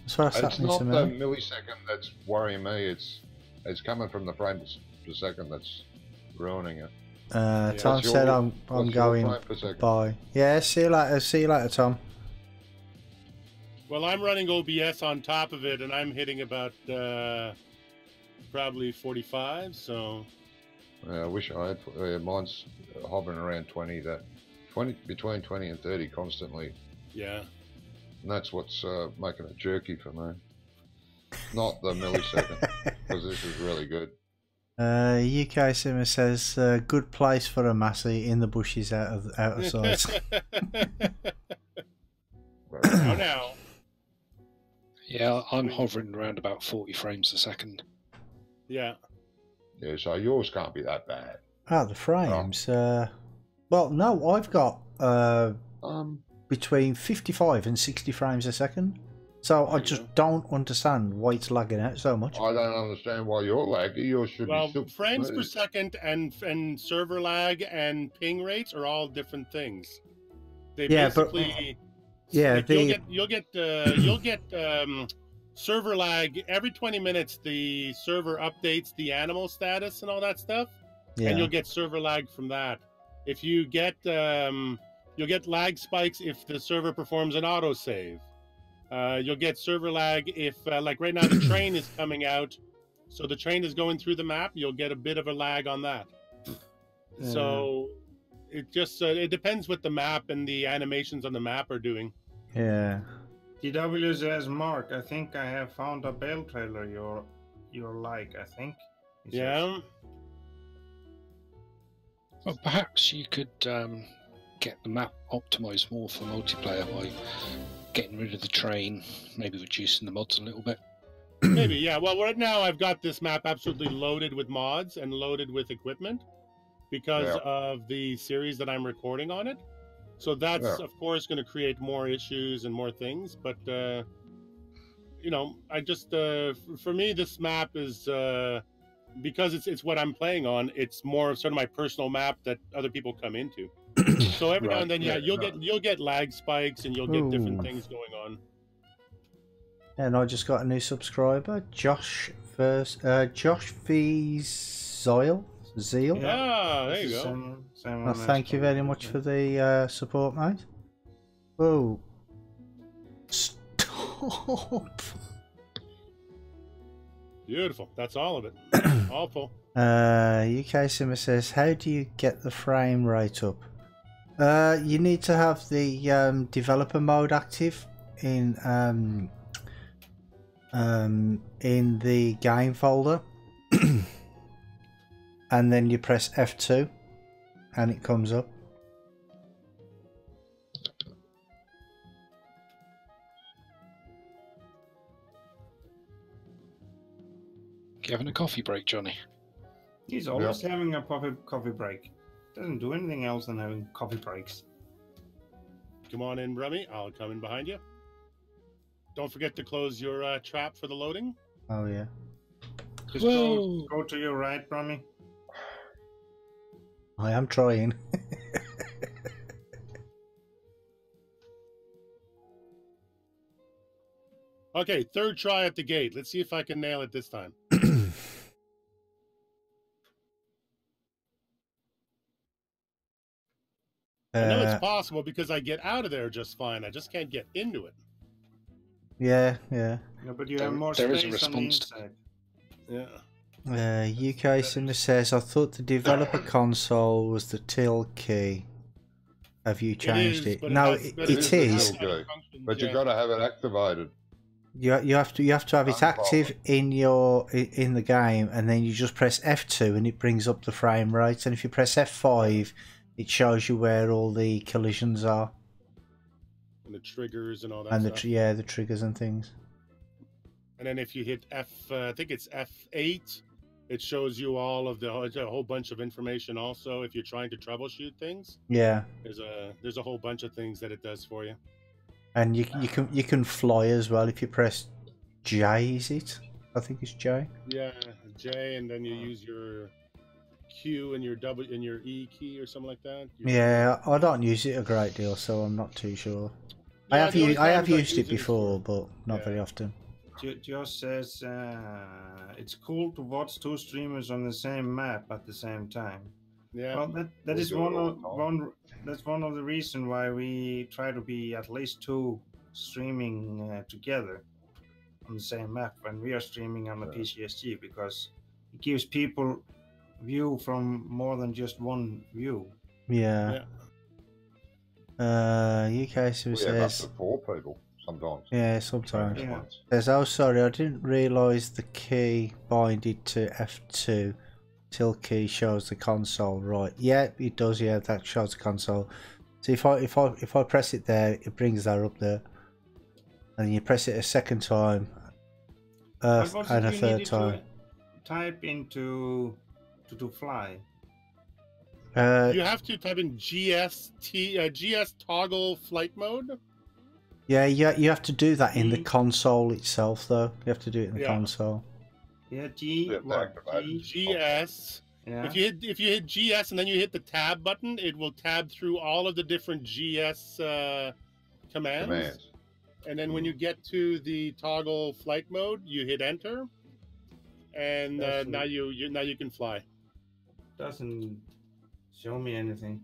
It's not listening the to. millisecond that's worrying me. It's coming from the frames per second that's ruining it. Tom said I'm going bye. Yeah, see you later, Tom. Well, I'm running OBS on top of it, and I'm hitting about probably 45. So I wish I had. Mine's hovering around 20. Between 20 and 30 constantly. Yeah. And that's what's making it jerky for me. Not the millisecond, because this is really good. UK Simmer says, good place for a Massey in the bushes out of sight. Now. Yeah, I'm hovering around about 40 frames a second. Yeah. Yeah, so yours can't be that bad. Oh, the frames. Well, no, I've got between 55 and 60 frames a second. So I There you just don't understand why it's lagging out so much. I don't understand why you're laggy. Yours should Well, be super frames per smooth. second and server lag and ping rates are all different things. They Yeah, but- basically Yeah, like you'll get server lag every 20 minutes. The server updates the animal status and all that stuff, and you'll get server lag from that. If you get you'll get lag spikes if the server performs an autosave. You'll get server lag if, like right now, the train is coming out, so the train is going through the map. You'll get a bit of a lag on that. So it just it depends what the map and the animations on the map are doing. Yeah. DW says, Mark, I think I have found a Bale trailer you're like, I think. He says. Yeah. Well, perhaps you could get the map optimized more for multiplayer by getting rid of the train, maybe reducing the mods a little bit. Maybe, yeah. Well, right now I've got this map absolutely loaded with mods and loaded with equipment because of the series that I'm recording on it. So that's, of course, going to create more issues and more things. But, you know, I just, for me, this map is, because it's what I'm playing on, it's more of sort of my personal map that other people come into. So every now and then, you'll get lag spikes and you'll get different things going on. And I just got a new subscriber, Josh V. Zeal. Ah, there you go. Well, thank you very much for the support, mate. Whoa. Stop. Beautiful. That's all of it. Awful. UK Simmer says, how do you get the frame rate up? You need to have the developer mode active in the game folder. And then you press F2 and it comes up. You having a coffee break, Johnny? He's always having a coffee break. Doesn't do anything else than having coffee breaks. Come on in, Brummy. I'll come in behind you. Don't forget to close your trap for the loading. Oh, yeah. Just go to your right, Brummy. I am trying. Okay, third try at the gate. Let's see if I can nail it this time. I know it's possible because I get out of there just fine. I just can't get into it. Yeah. Yeah, but you have more space on the inside. Yeah. UK Simmer says, I thought the developer console was the till key. Have you changed it? No, it is. But you've got to have it activated. You have to have it active in the game, and then you just press F2 and it brings up the frame rate. And if you press F5, it shows you where all the collisions are. And the triggers and all that and stuff. the triggers and things. And then if you hit I think it's F8, it shows you all of a whole bunch of information. Also, if you're trying to troubleshoot things, there's a whole bunch of things that it does for you. And you can fly as well if you press J. Is it? I think it's J. Yeah, J, and then you use your Q and your W and your E key or something like that. Yeah, I don't use it a great deal, so I'm not too sure. Yeah, I have used it before, but not very often. Josh says it's cool to watch two streamers on the same map at the same time. Yeah, well, that is that's one of the reasons why we try to be at least two streaming together on the same map when we are streaming on the PCSG, because it gives people view from more than just one view. Yeah. UK says up to 4 people sometimes. Yeah, sometimes. Says, oh sorry, I didn't realise the key binded to F2. Till key shows the console, right? Yeah, it does. Yeah, that shows the console. So if I press it there, it brings that up there, and then you press it a second time, and a third time. Type into to fly. You have to type in GS toggle flight mode. Yeah, you have to do that in the console itself, though. You have to do it in the console. Yeah, You have to what? activate G. GS. Yeah. If you hit GS and then you hit the tab button, it will tab through all of the different GS commands. And then when you get to the toggle flight mode, you hit enter, and now you can fly. Doesn't show me anything.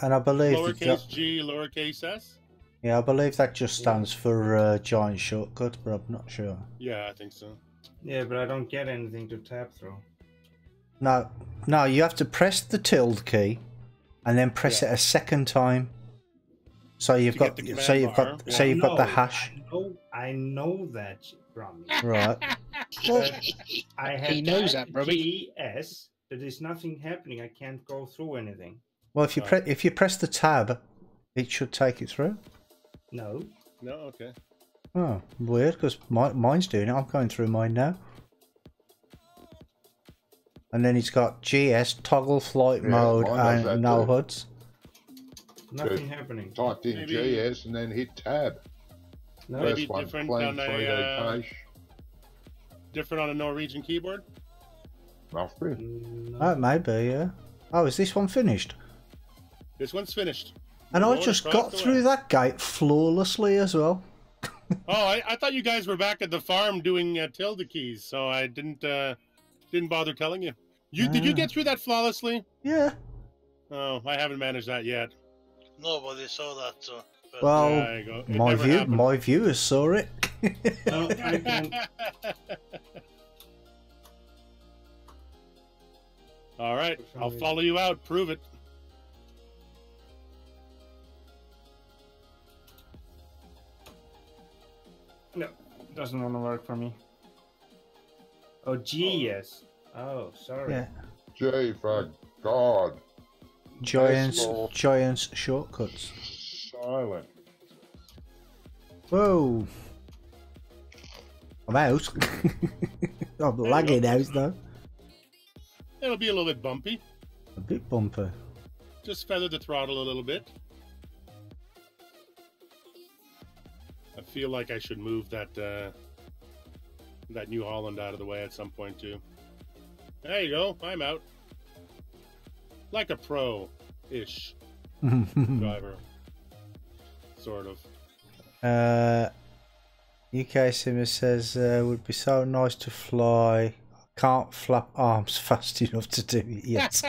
And I believe Lowercase g, lowercase s. Yeah, I believe that just stands for giant shortcut, but I'm not sure. Yeah, I think so. Yeah, but I don't get anything to tap through. No, you have to press the tilde key, and then press it a second time. So you've got the hash. I know that, Bromley. Right. I have He knows that, Bromley. GS, but there's nothing happening. I can't go through anything. Well, if you press the tab, it should take it through. No. No, okay. Oh, weird, because mine's doing it. I'm going through mine now. And then it's got GS, toggle flight mode, and no HUDs. Nothing happening. Typed in GS and then hit tab. No. Maybe different on a different on a Norwegian keyboard. Must be. Oh, maybe, yeah. Oh, is this one finished? This one's finished. And I just got through that gate flawlessly as well. Oh, I thought you guys were back at the farm doing tilde keys, so I didn't bother telling you. Did you get through that flawlessly? Yeah. Oh, I haven't managed that yet. Nobody saw that, so. Well, there you go. my viewers saw it. No, I can't. All right, I'll follow you out. Prove it. No, doesn't want to work for me. Oh, GS. Oh, sorry. Yeah. J for God. Giants shortcuts. Silent. Whoa. I'm out. I'm lagging out though. It'll be a little bit bumpy. A bit bumpy. Just feather the throttle a little bit. I feel like I should move that that New Holland out of the way at some point too. There you go. I'm out. Like a pro-ish driver. Sort of. UK Simmer says would be so nice to fly. Can't flap arms fast enough to do it yet.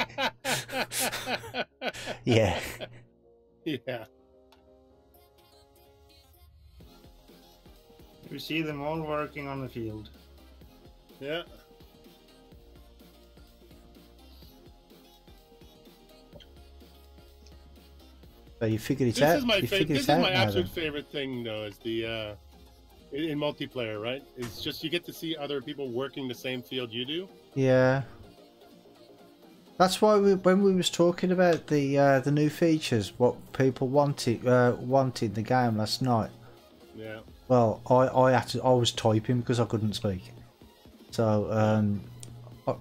Yeah. Yeah. You see them all working on the field. Yeah. So you figured it out. This is my absolute favorite thing, though, is the in multiplayer, right? It's just you get to see other people working the same field you do. Yeah. That's why when we was talking about the new features, what people wanted the game last night. Yeah. Well, I was typing because I couldn't speak. So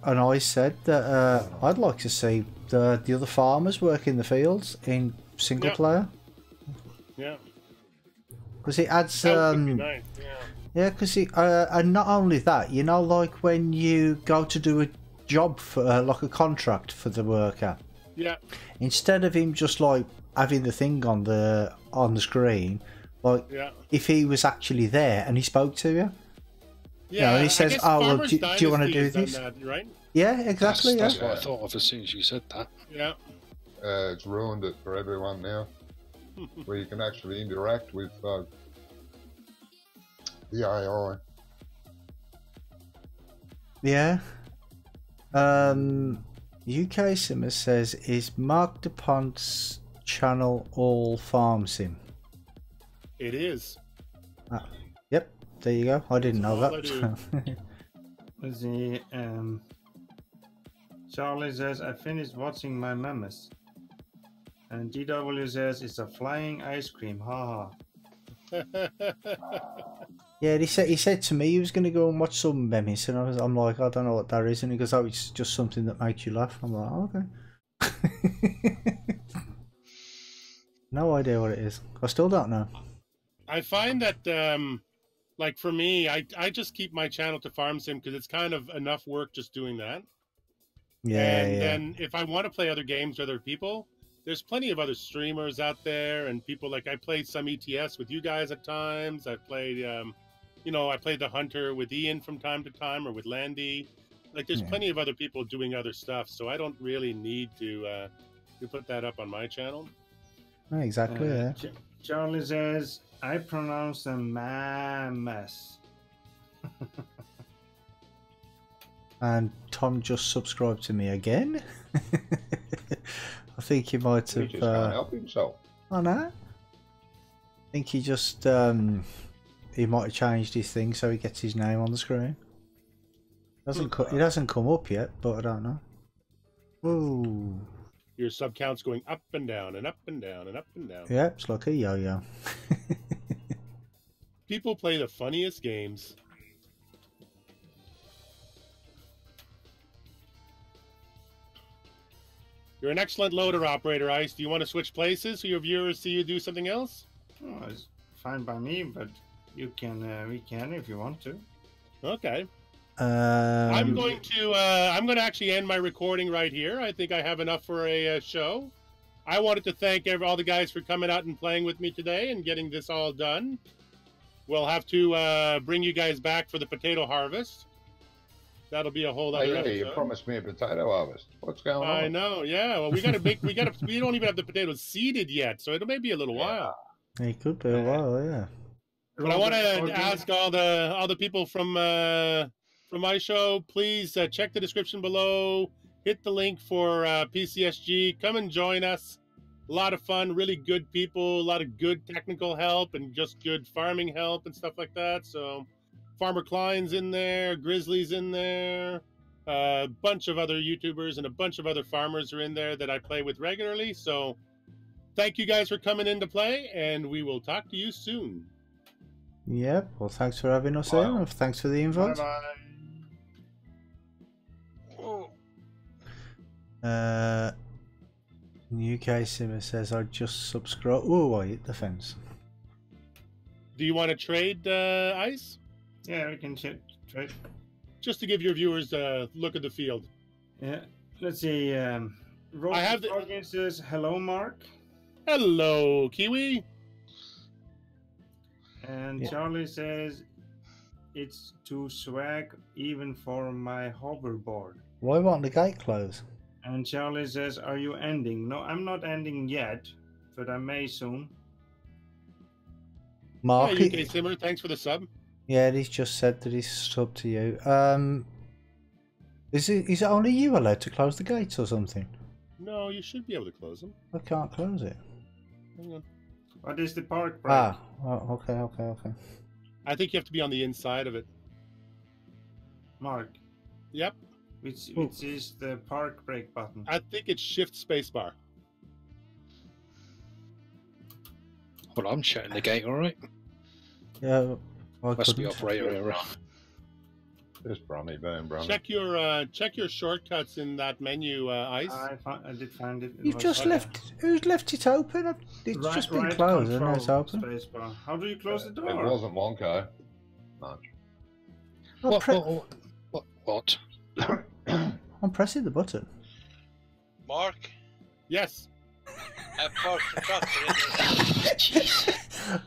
and I said that I'd like to see the other farmers work in the fields in single player. Yeah. Because it adds nice. yeah, because and not only that, you know, like when you go to do a job for like a contract for the worker. Yeah. Instead of him just like having the thing on the screen, like if he was actually there and he spoke to you. Yeah. You know, and he says, "Oh, well, do you want to do this?" That, right? Yeah, exactly. That's what I thought of as soon as you said that. Yeah. It's ruined it for everyone now, where you can actually interact with the AI. Yeah. UK Simmer says, "Is Marc Dupont's channel all farm sim?" It is. Yep. There you go. I didn't know that. Let's see. Charlie says, "I finished watching my memes." And GW says, "It's a flying ice cream." Haha. Yeah, he said to me he was going to go and watch some memes, and I'm like, I don't know what that is, and he goes, "Oh, it's just something that makes you laugh." I'm like, oh, okay. No idea what it is. I still don't know. I find that, like for me, I just keep my channel to Farm Sim because it's kind of enough work just doing that. Yeah, And yeah. then if I want to play other games with other people, there's plenty of other streamers out there and people like I played some ETS with you guys at times. I've played, I played the Hunter with Ian from time to time or with Landy. Like there's Yeah. plenty of other people doing other stuff, so I don't really need to put that up on my channel. Exactly, yeah. Charlie says, I pronounce them mamas. And Tom just subscribed to me again. I think he might He have. just can't help himself. I know. I think he just he might have changed his thing so he gets his name on the screen. It hasn't come up yet, but I don't know. Whoa. Your sub count's going up and down and up and down and up and down. Yeah, it's like a yo-yo. People play the funniest games. You're an excellent loader operator, Ice. Do you want to switch places so your viewers see you do something else? Oh, it's fine by me, but you can, we can if you want to. Okay. I'm going to actually end my recording right here. I think I have enough for a show. I wanted to thank all the guys for coming out and playing with me today and getting this all done. We'll have to bring you guys back for the potato harvest. That'll be a whole other episode. You promised me a potato harvest. What's going on? I know, yeah. Well, we don't even have the potatoes seeded yet, so it may be a little while. It could be a while, yeah. But I want to ask all the people from my show, please check the description below. Hit the link for PCSG. Come and join us. A lot of fun, really good people, a lot of good technical help and just good farming help and stuff like that. So Farmer Klein's in there, Grizzly's in there, a bunch of other YouTubers and a bunch of other farmers are in there that I play with regularly. So thank you guys for coming in to play, and we will talk to you soon. Yep, well, thanks for having us in. Thanks for the invite. Bye-bye. UK Simmer says, I just subscribe. Oh, I hit the fence. Do you want to trade, Ice? Yeah, we can trade. Just to give your viewers a look at the field. Yeah, let's see. I have the... says, hello, Mark. Hello, Kiwi. And Charlie says, it's too swag even for my hoverboard. Why won't the gate close? And Charlie says, are you ending? No, I'm not ending yet, but I may soon. Mark, hey, UK Simmer, thanks for the sub. Yeah, he's just said that he's subbed to you. Is it only you allowed to close the gates or something? No, you should be able to close them. I can't close it. Hang on. What is the park break? Okay. I think you have to be on the inside of it. Mark. Yep. Which is the park break button? I think it's Shift Spacebar. Well, I'm shutting the gate, all right. Yeah, I Must be couldn't. operator error. Just Brummy, boom, Brummy. Check your shortcuts in that menu, Ice. I did find it. You've just left. Who's left it open? It's just been closed and now it's open. Spacebar. How do you close the door? It wasn't Wonko. Much. What? I'm pressing the button. Mark, Yes. I parked the tractor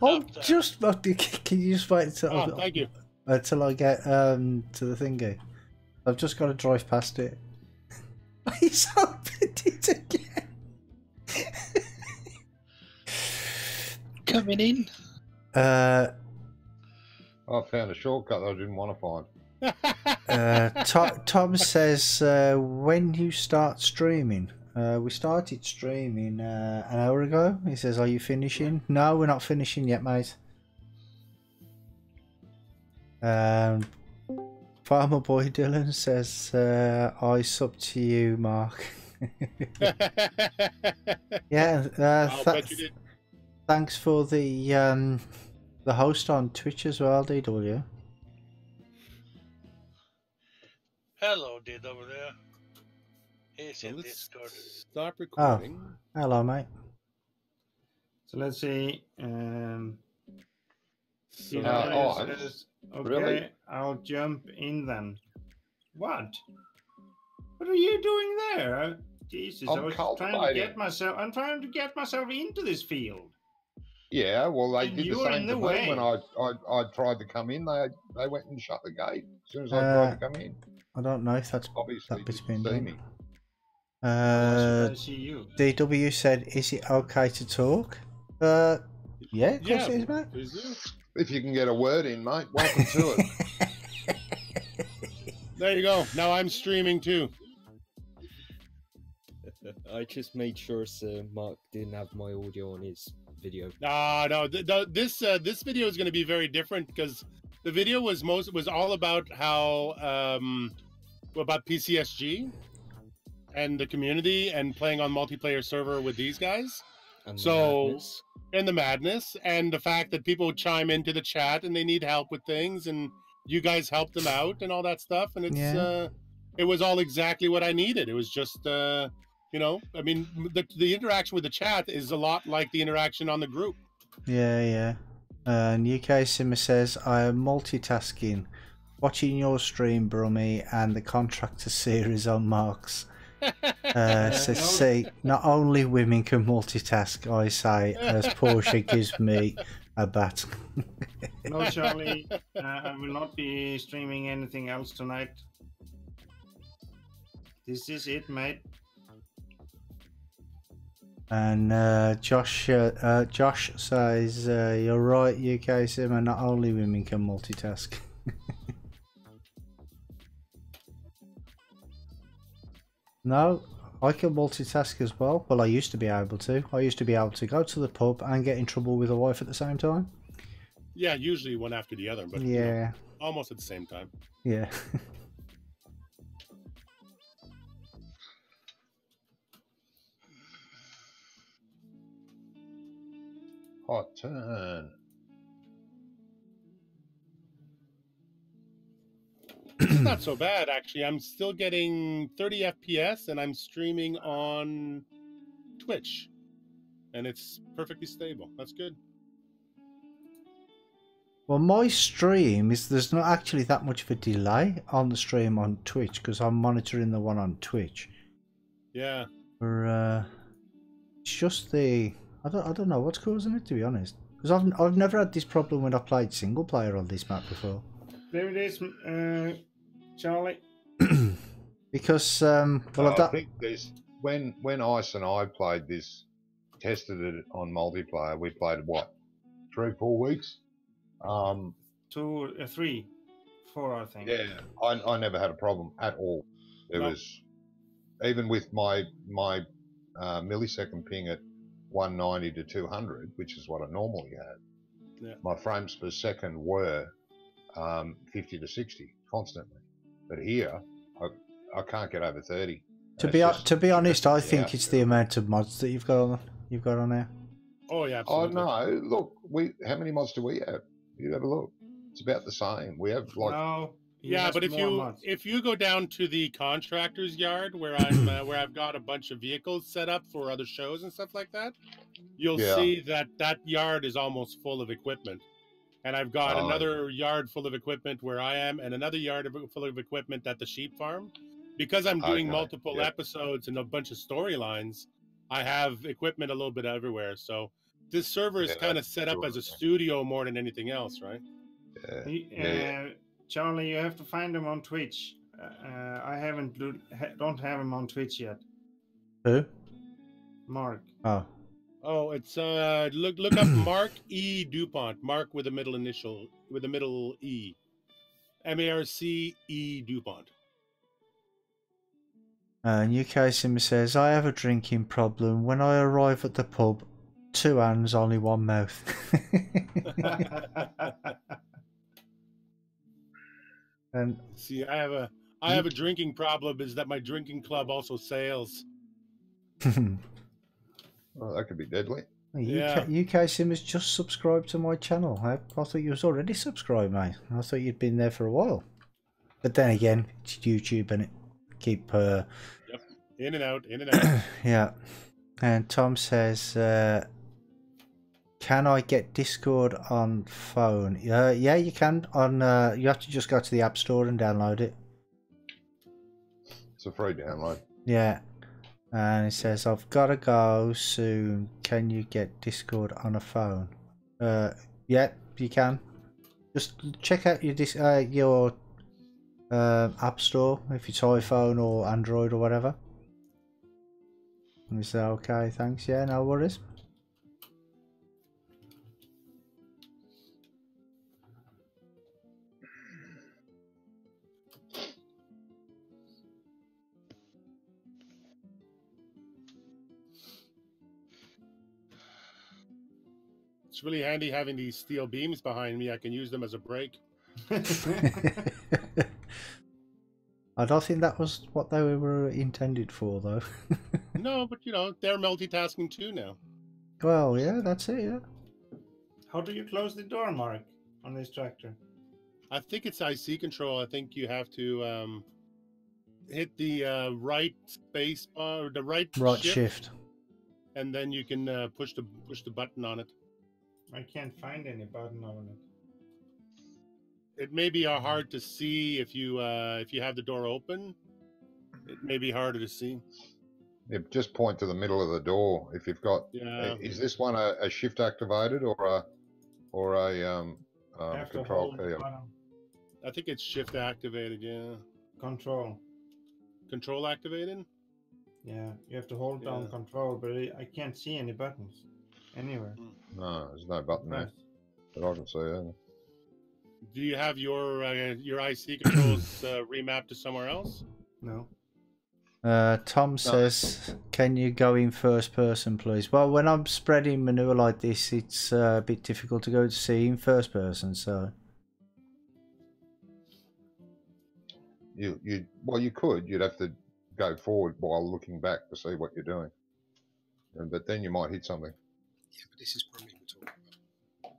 I'm just about to. Can you just wait until Thank you. Until I get to the thingy? I've just got to drive past it. He's opened it again. Coming in. I found a shortcut that I didn't want to find. Tom says, when you start streaming? We started streaming an hour ago. He says, are you finishing? No, we're not finishing yet, mate. Farmer Boy Dylan says, I sub to you, Mark. Yeah, thanks for the host on Twitch as well, DW. Hello, DW. He's in Discord. Stop recording. Hello, mate. So let's see. So, It says, okay, Really? I'll jump in then. What? What are you doing there? Jesus, I'm I was trying to cultivating. get myself. I'm trying to get myself into this field. Yeah, well, they And did the you're same in to the me way. when I tried to come in. They went and shut the gate as soon as I tried to come in. I don't know if that's Obviously, that bit's didn't been see done. me. Why should I see you? DW said, "Is it okay to talk?" Yeah, of course it is, mate. please do. If you can get a word in, mate, welcome to it. There you go. Now I'm streaming too. I just made sure Mark didn't have my audio on his video. No. This video is going to be very different because the video was all about how about PCSG and the community and playing on multiplayer server with these guys. And the madness and the fact that people chime into the chat and they need help with things and you guys help them out and all that stuff, and it's it was all exactly what I needed. It was just you know, I mean, the interaction with the chat is a lot like the interaction on the group. Yeah. And UK Simmer says, I am multitasking, watching your stream, Brummy, and the Contractor series on Mark's. Says, see, not only women can multitask, I say, as Portia gives me a bat. No, Charlie, I will not be streaming anything else tonight. This is it, mate. And Josh says, you're right, UK Simmer, not only women can multitask. No, I can multitask as well. Well, I used to be able to. I used to be able to go to the pub and get in trouble with a wife at the same time. Yeah, usually one after the other, but yeah, you know, almost at the same time. Yeah. Hot turn. It's not so bad, actually. I'm still getting 30 FPS and I'm streaming on Twitch. And it's perfectly stable. That's good. Well, my stream is, there's not actually that much of a delay on the stream on Twitch because I'm monitoring the one on Twitch. Yeah. It's just the, I don't know what's causing it, to be honest. Because I've never had this problem when I played single player on this map before. There it is, Charlie. Because I think there's when Ice and I played this, tested it on multiplayer. We played it, what, 3-4 weeks. 2, 3, 4, I think. Yeah, I never had a problem at all. There was, even with my millisecond ping at 190 to 200, which is what I normally had. Yeah. My frames per second were 50 to 60 constantly, but here I can't get over 30. To be honest, I think it's the amount of mods that you've got on there. Oh yeah, Oh absolutely. no! Look, how many mods do we have? You have a look. It's about the same. We have like No, Yeah, but if you go down to the contractor's yard where I'm where I've got a bunch of vehicles set up for other shows and stuff like that, you'll see that yard is almost full of equipment. And I've got another yard full of equipment where I am, and another yard full of equipment at the sheep farm. Because I'm doing multiple episodes and a bunch of storylines, I have equipment a little bit everywhere. So this server is kind of set up as a studio more than anything else, right? Charlie, you have to find him on Twitch. I don't have him on Twitch yet. Who? Mark. Oh, it's look up Marc E. Dupont. Mark with a middle initial, with a middle E. MARC E. Dupont. UK Sim says, I have a drinking problem. When I arrive at the pub, 2 hands, only 1 mouth. And see, I have a drinking problem. Is that my drinking club also sails? Well, that could be deadly. UK Sim has just subscribed to my channel. I thought you was already subscribed, mate. I thought you'd been there for a while. But then again, it's YouTube and it keep yep, in and out, in and out. Yeah. And Tom says, Can I get Discord on phone? Yeah, you can. On you have to just go to the App Store and download it. It's a free download. Yeah. And it says, I've got to go soon. Can you get Discord on a phone? Yeah, you can. Just check out your App Store, if it's iPhone or Android or whatever. And you say, okay, thanks. Yeah, no worries. It's really handy having these steel beams behind me. I can use them as a brake. I don't think that was what they were intended for, though. No, but they're multitasking too now. Well, yeah, that's it, yeah. How do you close the door, Mark, on this tractor? I think it's IC control. I think you have to hit the right space bar or the right shift, and then you can push the button on it. I can't find any button on it. It may be hard to see if you have the door open. It may be harder to see. Yeah, just point to the middle of the door if you've got. Yeah. Is this one a shift activated or a control key? I think it's shift activated. Yeah. Control. Control activated. Yeah, you have to hold down control, but I can't see any buttons anywhere. No, there's no button there that I can see. Either. Do you have your IC controls remapped to somewhere else? No. Tom says, can you go in first person, please? Well, when I'm spreading manure like this, it's a bit difficult to go to see in first person, so... You could. You'd have to go forward while looking back to see what you're doing. But then you might hit something. Yeah, but this is probably we're talking about.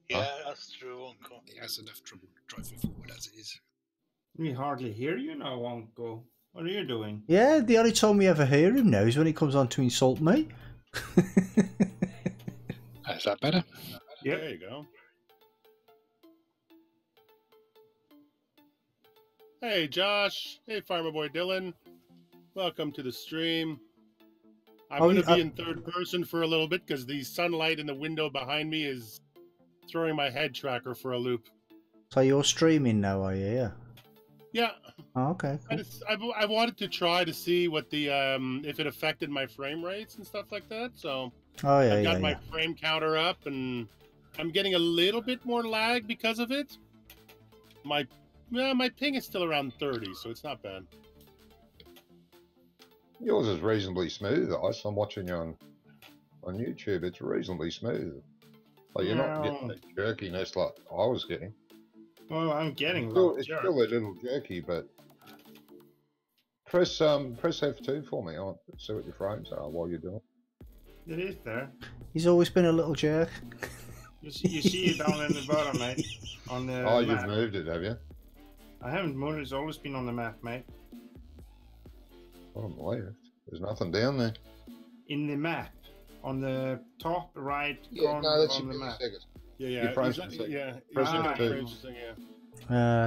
Yeah, that's true, Uncle. It has enough trouble driving forward as it is. We hardly hear you now, Uncle. What are you doing? Yeah, the only time we ever hear him now is when he comes on to insult me. Is that better? Yeah, there you go. Hey, Josh. Hey, Farmer Boy Dylan. Welcome to the stream. I'm going to be in third person for a little bit because the sunlight in the window behind me is throwing my head tracker for a loop. So you're streaming now, are you? Yeah. Yeah. Oh, okay. Cool. I wanted to try to see what the if it affected my frame rates and stuff like that. So I've got my frame counter up, and I'm getting a little bit more lag because of it. My ping is still around 30, so it's not bad. Yours is reasonably smooth, Ice. I'm watching you on YouTube. It's reasonably smooth. Like you're not getting the jerkiness like I was getting. Well, I'm getting it's still a little jerky, but press F2 for me. I want to see what your frames are while you're doing. It is there. He's always been a little jerk. You see it down in the bottom, mate. On the map. You've moved it, have you? I haven't moved it. It's always been on the map, mate. Bottom left. There's nothing down there. In the map, on the top right corner on the map. Yeah.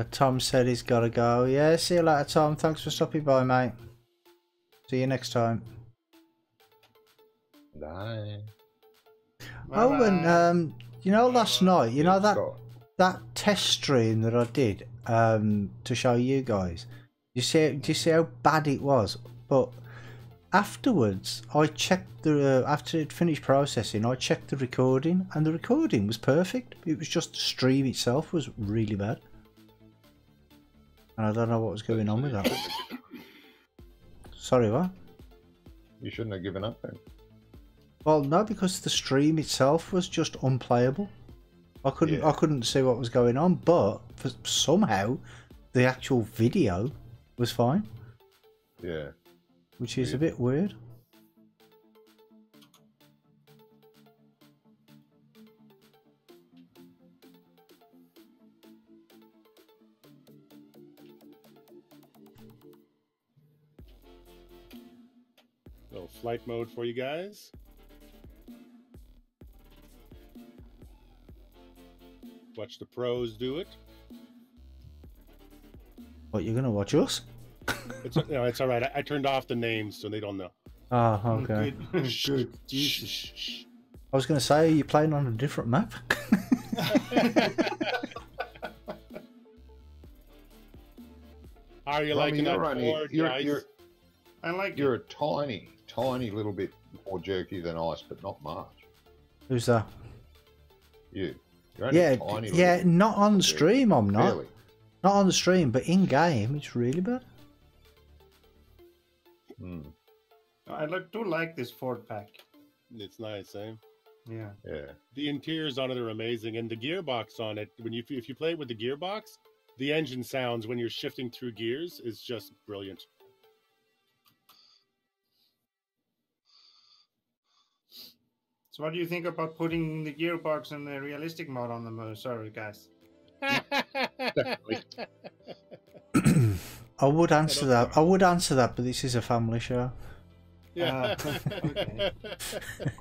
Tom said he's got to go. Yeah, see you later, Tom. Thanks for stopping by, mate. See you next time. Bye. Oh, and last night, that test stream that I did to show you guys. Do you see how bad it was? But afterwards, I checked after it finished processing, I checked the recording, and the recording was perfect. It was just the stream itself was really bad, and I don't know what was going on with that. Sorry, what? You shouldn't have given up then. Well, no, because the stream itself was just unplayable. I couldn't see what was going on, but somehow the actual video was fine. Yeah. Which is a bit weird. Little flight mode for you guys. Watch the pros do it. What, you're gonna watch us? It's it's all right. I turned off the names so they don't know. Oh, okay. Good. Good. Jesus. I was gonna say, are you playing on a different map? Are you Romy, liking that you're only- board, you're- guys? you're- I like You're a tiny little bit more jerky than ice, but not much. Who's that? You. You're only Yeah, a tiny yeah. little Not on bit. stream, I'm not. Really? Not on the stream, but in game, it's really bad. Hmm. I do like this Ford pack. It's nice, eh? Yeah. Yeah. The interiors on it are amazing, and the gearbox on it. If you play it with the gearbox, the engine sounds when you're shifting through gears is just brilliant. So what do you think about putting the gearbox and the realistic mod on the server, guys? Definitely. I would answer that. I would answer that, but this is a family show. Yeah. Okay.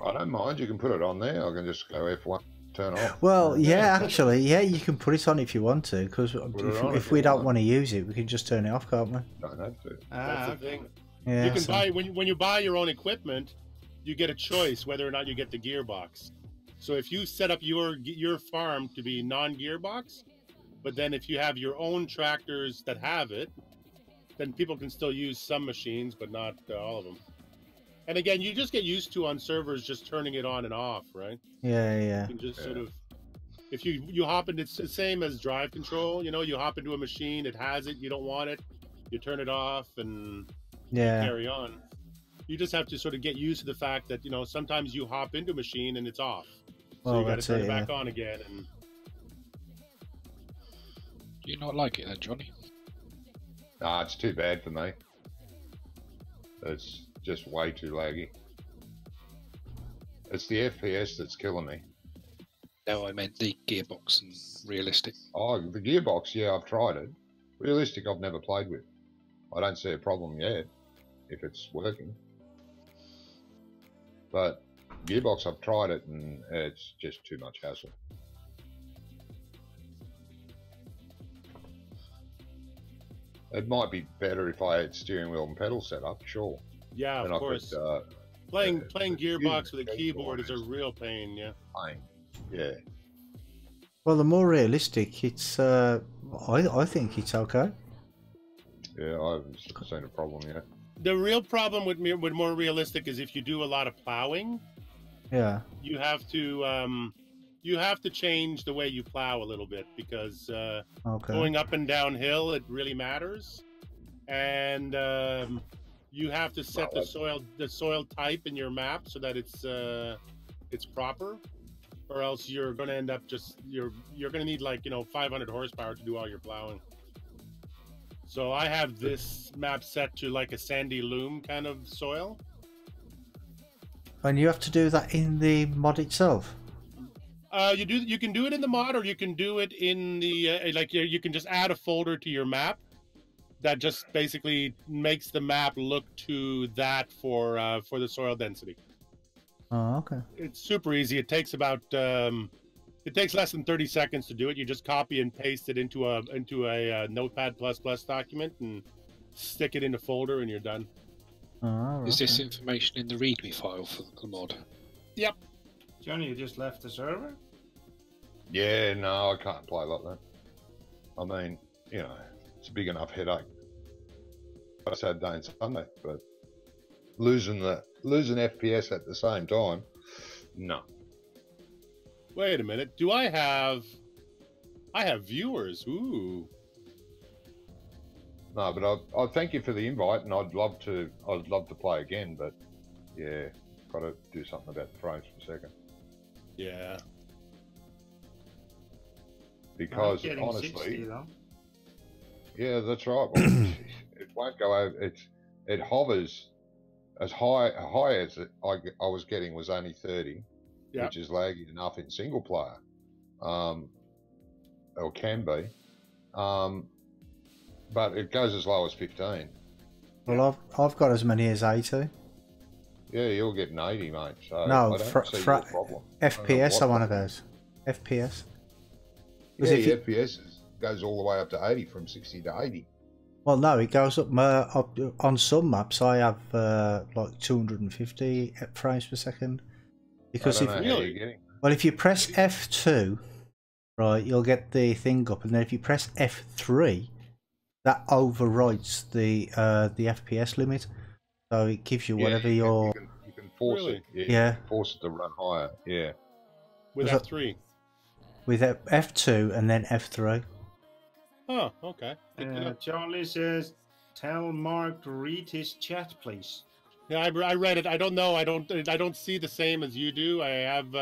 I don't mind. You can put it on there. I can just go F1, turn off. Well, yeah, actually, yeah, you can put it on if you want to, because it on if if we you don't want. want to use it, we can just turn it off, can't we? Don't have to. That's the Okay. thing. Yeah. You can so- buy when you buy your own equipment, you get a choice whether or not you get the gearbox. So if you set up your farm to be non-gearbox, but then if you have your own tractors that have it, then people can still use some machines, but not all of them. And again, you just get used to on servers just turning it on and off, right? Yeah, yeah. You can just sort of, if you hop into, it's the same as drive control. You know, you hop into a machine, it has it, you don't want it, you turn it off and Yeah. carry on. You just have to sort of get used to the fact that, you know, sometimes you hop into a machine and it's off. So Well, you got to that's turn it, it back yeah. on again. And Do you not like it then, Johnny? Nah, it's too bad for me. It's just way too laggy. It's the FPS that's killing me. No, I meant the gearbox and realistic. Oh, the gearbox, yeah, I've tried it. Realistic, I've never played with. I don't see a problem yet, if it's working. But gearbox, I've tried it, and it's just too much hassle. It might be better if I had steering wheel and pedal set up, sure. yeah, Then of I course. could, Playing the gearbox with a keyboard keyboard is a is- real pain, yeah. pain. Yeah. Well, the more realistic, it's. I think it's okay. Yeah, I haven't seen a problem yet. The real problem with more realistic is if you do a lot of plowing, Yeah. you have to change the way you plow a little bit because Okay. going up and downhill it really matters, and you have to set Well, the soil type in your map so that it's proper, or else you're going to end up you're going to need 500 horsepower to do all your plowing. So I have this map set to like a sandy loam kind of soil. And you have to do that in the mod itself. You can do it in the mod, or you can do it in the you can just add a folder to your map that just basically makes the map look to that for the soil density. Oh, okay. It's super easy. It takes about it takes less than 30 seconds to do it. You just copy and paste it into a Notepad++ document and stick it in the folder, and you're done. Oh, Is this okay. information in the README file for the mod? Yep. Johnny, you just left the server? Yeah, no, I can't play like that. I mean, you know, it's a big enough headache. Saturday and Sunday, but losing FPS at the same time, no. Wait a minute. Do I have viewers? Ooh. No, but I thank you for the invite, and I'd love to play again, but yeah, got to do something about the frames per second Yeah. because I'm getting honestly, 60 though. yeah, that's right. Well, it won't go over. It hovers as high as I was getting was only 30, Yeah. which is laggy enough in single player, or can be. But it goes as low as 15. Well, I've got as many as 80. Yeah, you're getting 80, mate. So No, I don't see your problem. FPS I I'm on don't know about. FPS. 'Cause Yeah, if your you- FPS goes all the way up to 80 from 60 to 80. Well, no, it goes up, on some maps. I have like 250 frames per second. Because I if don't know how you're getting. well, if you press F2, right, you'll get the thing up, and then if you press F3, that overrides the FPS limit, so it gives you whatever you can force Really? it. Yeah. You can force it to run higher. Yeah. With Was that- F3. with F2 and then F3. Oh, okay. Good to know. Charlie says, "Tell Mark to read his chat, please." Yeah, I read it. I don't know. I don't see the same as you do. I have.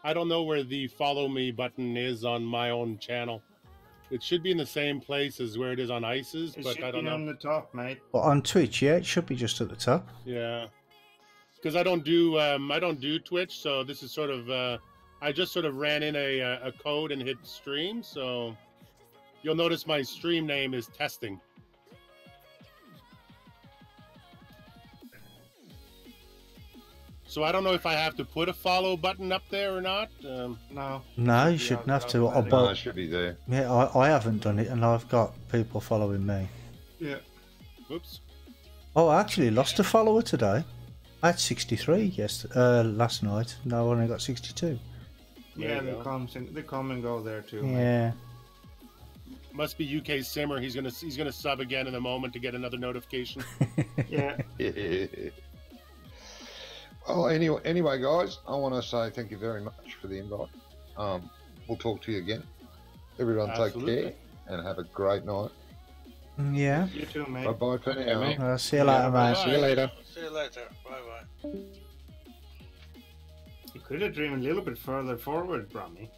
I don't know where the follow me button is on my own channel. It should be in the same place as where it is on Ice's, It but should I don't be know. on the top, mate. But on Twitch, yeah, it should be just at the top. Yeah, because I don't do Twitch, so this is sort of. I just sort of ran in a code and hit stream, so you'll notice my stream name is testing. So I don't know if I have to put a follow button up there or not. No. No, you Should be shouldn't have to. automatic. No, Well, it should be there. yeah, I haven't done it, and I've got people following me. Yeah. Oops. Oh, I actually lost a follower today. I had 63 last night. No, I only got 62. There Yeah, you go. they come and go there too. mate. Yeah. Must be UK Simmer. He's gonna sub again in a moment to get another notification. Yeah. Well, anyway, guys, I want to say thank you very much for the invite. We'll talk to you again. Everyone Absolutely. take care and have a great night. Yeah. You too, mate. Bye-bye for now. mate. See you later, mate. See you later. See you later. Bye bye. You could have driven a little bit further forward, Brummy.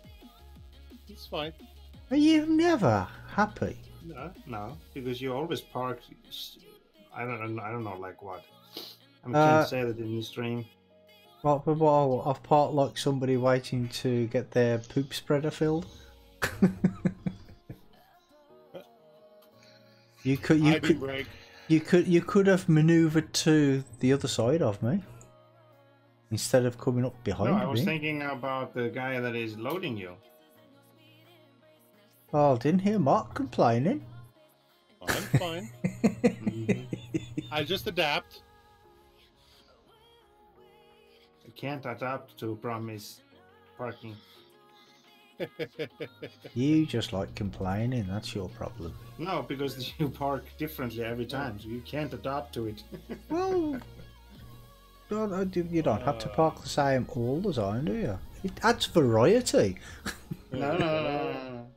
It's fine. Are you never happy? No, because you always park. I don't know, like what. I can't say that in the stream. Well, I've parked like somebody waiting to get their poop spreader filled. you could have manoeuvred to the other side of me instead of coming up behind No, me. I was thinking about the guy that is loading you. Oh, I didn't hear Mark complaining. I'm fine. I just adapt. I can't adapt to Brummy's parking. You just like complaining. That's your problem. No, because you park differently every time, so you can't adapt to it. Well, you don't have to park the same all the time, do you? It adds variety. No.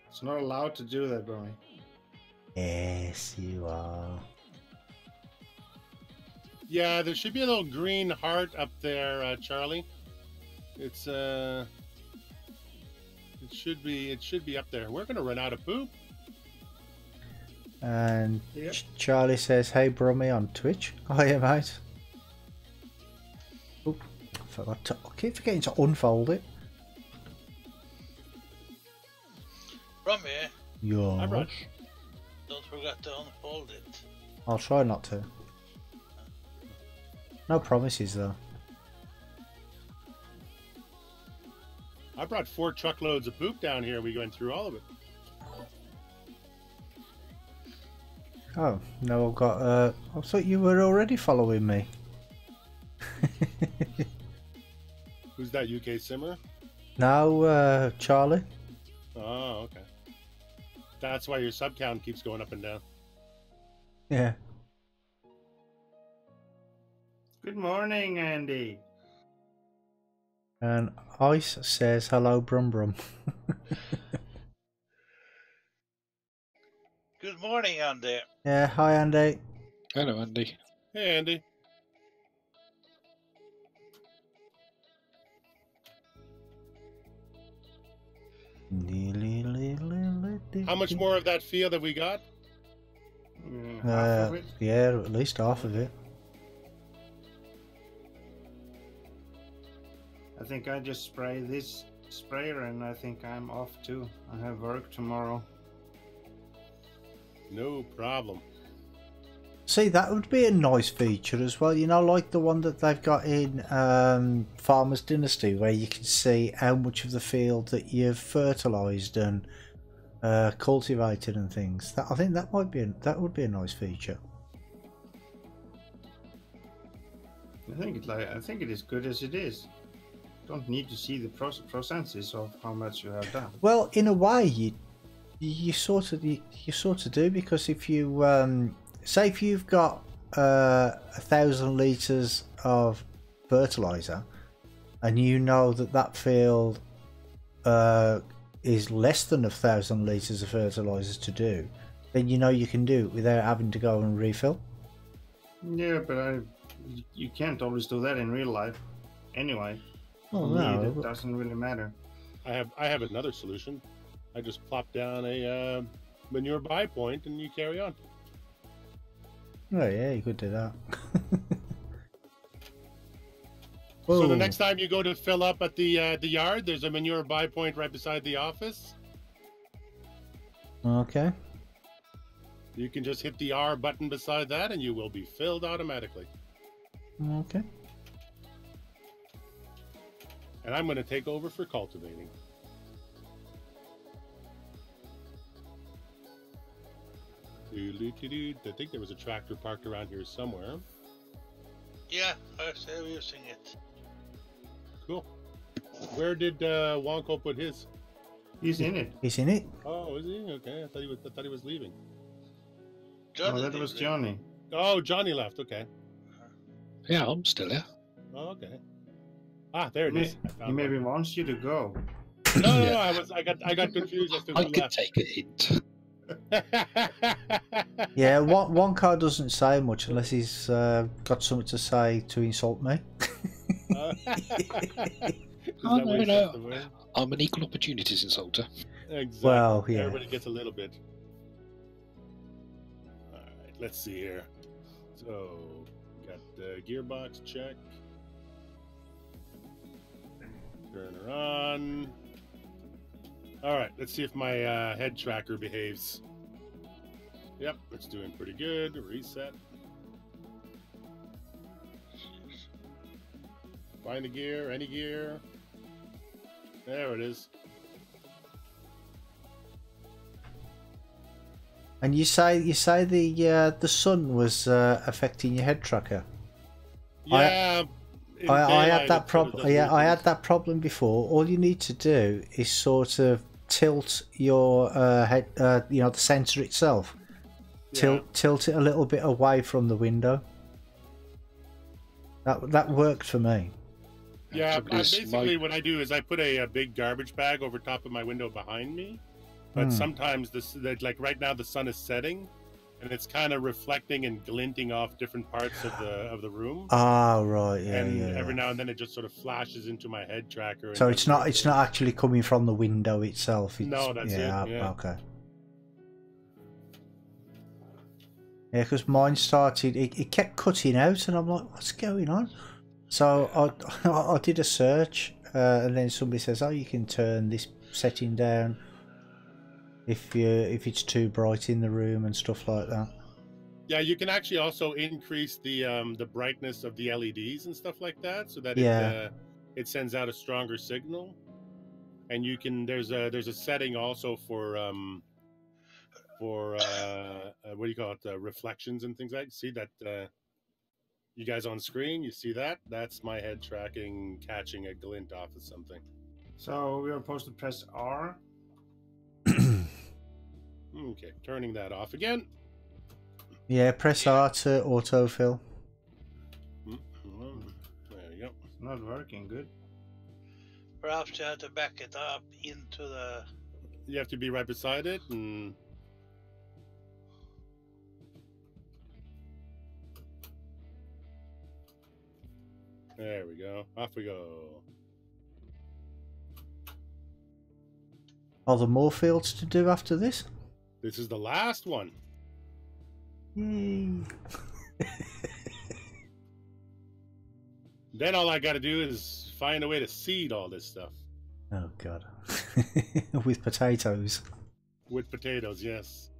It's not allowed to do that, Brummy. Yes, you are. Yeah, there should be a little green heart up there, Charlie. It's it should be up there. We're gonna run out of poop. And Yep. Charlie says, "Hey, Brummy on Twitch." Oh yeah, mate. Oop, I keep forgetting to unfold it. From me, Yeah. I'm right. don't forget to unfold it. I'll try not to. No promises though. I brought 4 truckloads of poop down here. We went through all of it. Oh no, I've got. I thought you were already following me. Who's that, UK Simmer? No, Charlie. Oh, okay. That's why your sub count keeps going up and down. Yeah. Good morning, Andy. And Ice says, "Hello, Brum Brum." Good morning, Andy. Yeah, hi Andy. Hello, Andy. Hey, Andy. How much more of that field have we got? Half of it. Yeah, at least half of it. I think I just spray this sprayer and I think I'm off too. I have work tomorrow. No problem. See, that would be a nice feature as well. You know, like the one that they've got in Farmer's Dynasty, where you can see how much of the field that you've fertilised and cultivated and things. I think that would be a nice feature. I think it is good as it is. Don't need to see the processes of how much you have done. Well, in a way, you sort of do, because if you say if you've got 1,000 litres of fertiliser, and you know that field is less than 1,000 litres of fertiliser to do, then you know you can do it without having to go and refill. Yeah, but you can't always do that in real life. Anyway, Oh for me, no! that doesn't really matter. I have another solution. I just plop down a manure buy point and you carry on. Oh yeah, you could do that. So the Whoa. next time you go to fill up at the yard, there's a manure buy point right beside the office. Okay. You can just hit the R button beside that and you will be filled automatically. Okay. And I'm going to take over for cultivating. I think there was a tractor parked around here somewhere. Yeah, I was using it. Cool. Where did Wonko put his? He's in it. He's in it. Oh, is he? Okay, I thought he was leaving. Johnny Oh, that did was it. Johnny. Oh, Johnny left. Okay. Yeah, I'm still here. Oh, okay. Ah, there it is. I He found maybe one. wants you to go. No, Yeah. I got confused as to I who could left. take a hint. Yeah, one car doesn't say much unless he's got something to say to insult me. Is Oh, that what no, he no. says to me? I'm an equal opportunities insulter. Exactly. Well, yeah. Everybody gets a little bit. All right, let's see here. So, got the gearbox check. Turn her on. All right, let's see if my head tracker behaves. Yep, it's doing pretty good. Reset. Find a gear, any gear. There it is. And you say the sun was affecting your head tracker. Yeah. in I daylight, had it that sort of problem. does Yeah, weird I had things. that problem before. All you need to do is sort of tilt your head, the sensor itself. Tilt it a little bit away from the window. That worked for me. Yeah, Trouble is, basically what I do is I put a big garbage bag over top of my window behind me. But sometimes like right now the sun is setting, and it's kind of reflecting and glinting off different parts of the room. Ah, right, yeah, and yeah. every now and then it just sort of flashes into my head tracker. And So does it's not weird it's things. not actually coming from the window itself. It's, No, that's it, yeah. Okay. Yeah, because mine started. It kept cutting out, and I'm like, "What's going on?" So I did a search, and then somebody says, "Oh, you can turn this setting down if it's too bright in the room and stuff like that." Yeah, you can actually also increase the brightness of the LEDs and stuff like that, so that Yeah. it sends out a stronger signal. And you can there's a setting also for what do you call it, reflections and things like. See that you guys on screen, you see that? That's my head tracking catching a glint off of something. So we are supposed to press R. Okay, turning that off again. Yeah, press R to autofill. There you go. It's not working good. Perhaps you have to back it up into the. You have to be right beside it, and there we go. Off we go. Are there more fields to do after this? This is the last one. Yay. Then all I got to do is find a way to seed all this stuff Oh god. With potatoes. with potatoes. Yes.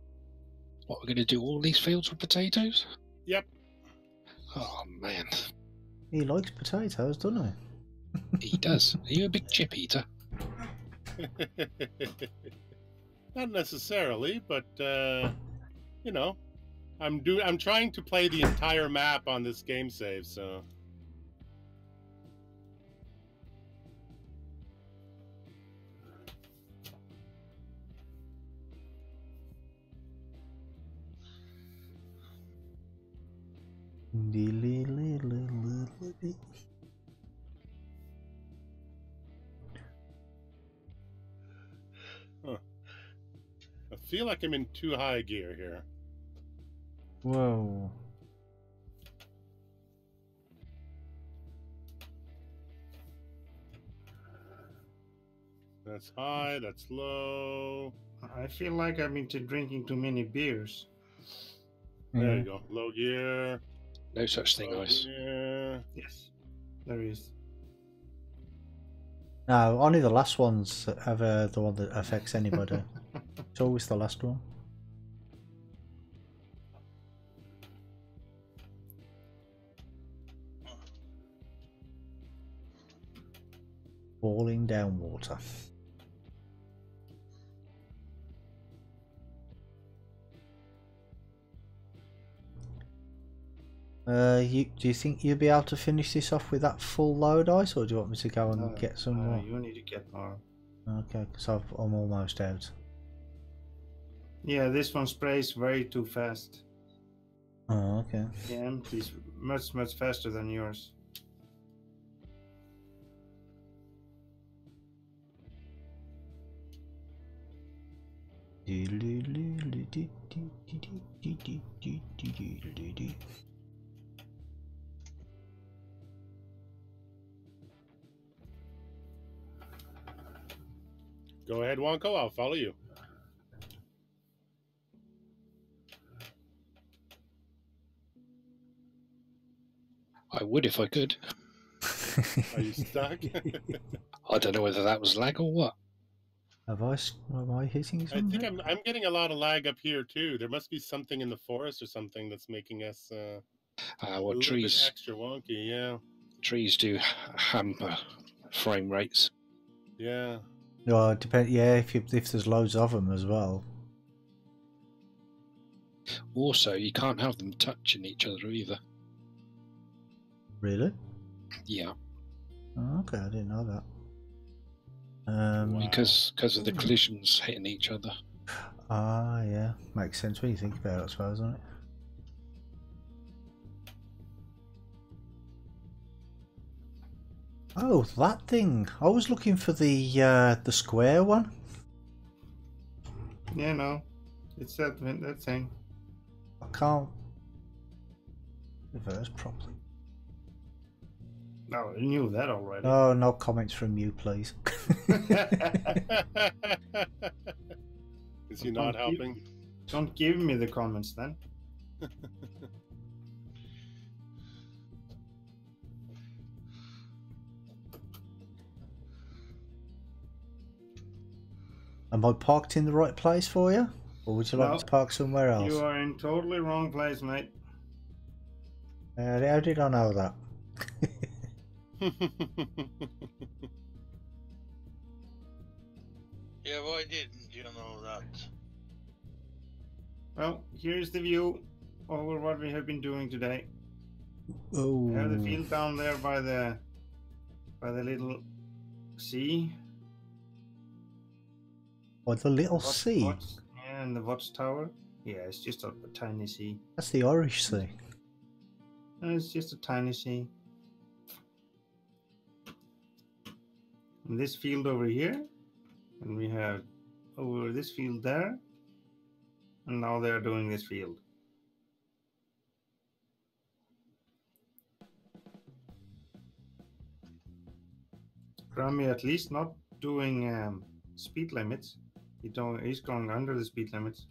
What, we're going to do all these fields with potatoes? Yep. Oh man, He likes potatoes, doesn't he? he does. Are you a big chip eater? Not necessarily, but you know, I'm trying to play the entire map on this game save, so. Huh. I feel like I'm in too high gear here. Whoa. That's high, that's low. I feel like I've been drinking too many beers. There you go. Low gear. No such thing, Low Ice. gear. Yes, there is. No, only the last ones have the one that affects anybody. It's always the last one. Falling down water. Do you think you'll be able to finish this off with that full load, Ice, or do you want me to go and get some more? You need to get more. Okay, because I'm almost out. Yeah, this one sprays way too fast. Oh, okay. Yeah, empties much faster than yours. Go ahead, Wonko. I'll follow you. I would if I could. Are you stuck? I don't know whether that was lag or what. Am I hitting I something? think I'm getting a lot of lag up here too. There must be something in the forest or something that's making us a Well, little bit trees extra wonky. Yeah, trees do hamper frame rates. yeah. Well, it depends. Yeah, if there's loads of them as well. Also, you can't have them touching each other either. Really? Yeah, Oh, okay, I didn't know that. Wow. because of the collisions hitting each other. Ah, yeah, makes sense when you think about it, I suppose, doesn't it? Oh, that thing! I was looking for the square one. Yeah, no, it's that thing. I can't reverse properly. No, I knew that already. Oh, no comments from you, please. Is he not helping? Don't give me the comments then. Am I parked in the right place for you? Or would you like me No. to park somewhere else? You are in totally wrong place, mate. How did I know that? Yeah, why didn't you know that? Well, here's the view over what we have been doing today. Oh. We have the field down there by the little sea. By the little sea? Yeah, and the watchtower. Yeah, it's just a tiny sea. That's the Irish Sea. No, it's just a tiny sea. And this field over here, and we have over this field there, and now they're doing this field. Grammy at least not doing speed limits. He's going under the speed limits.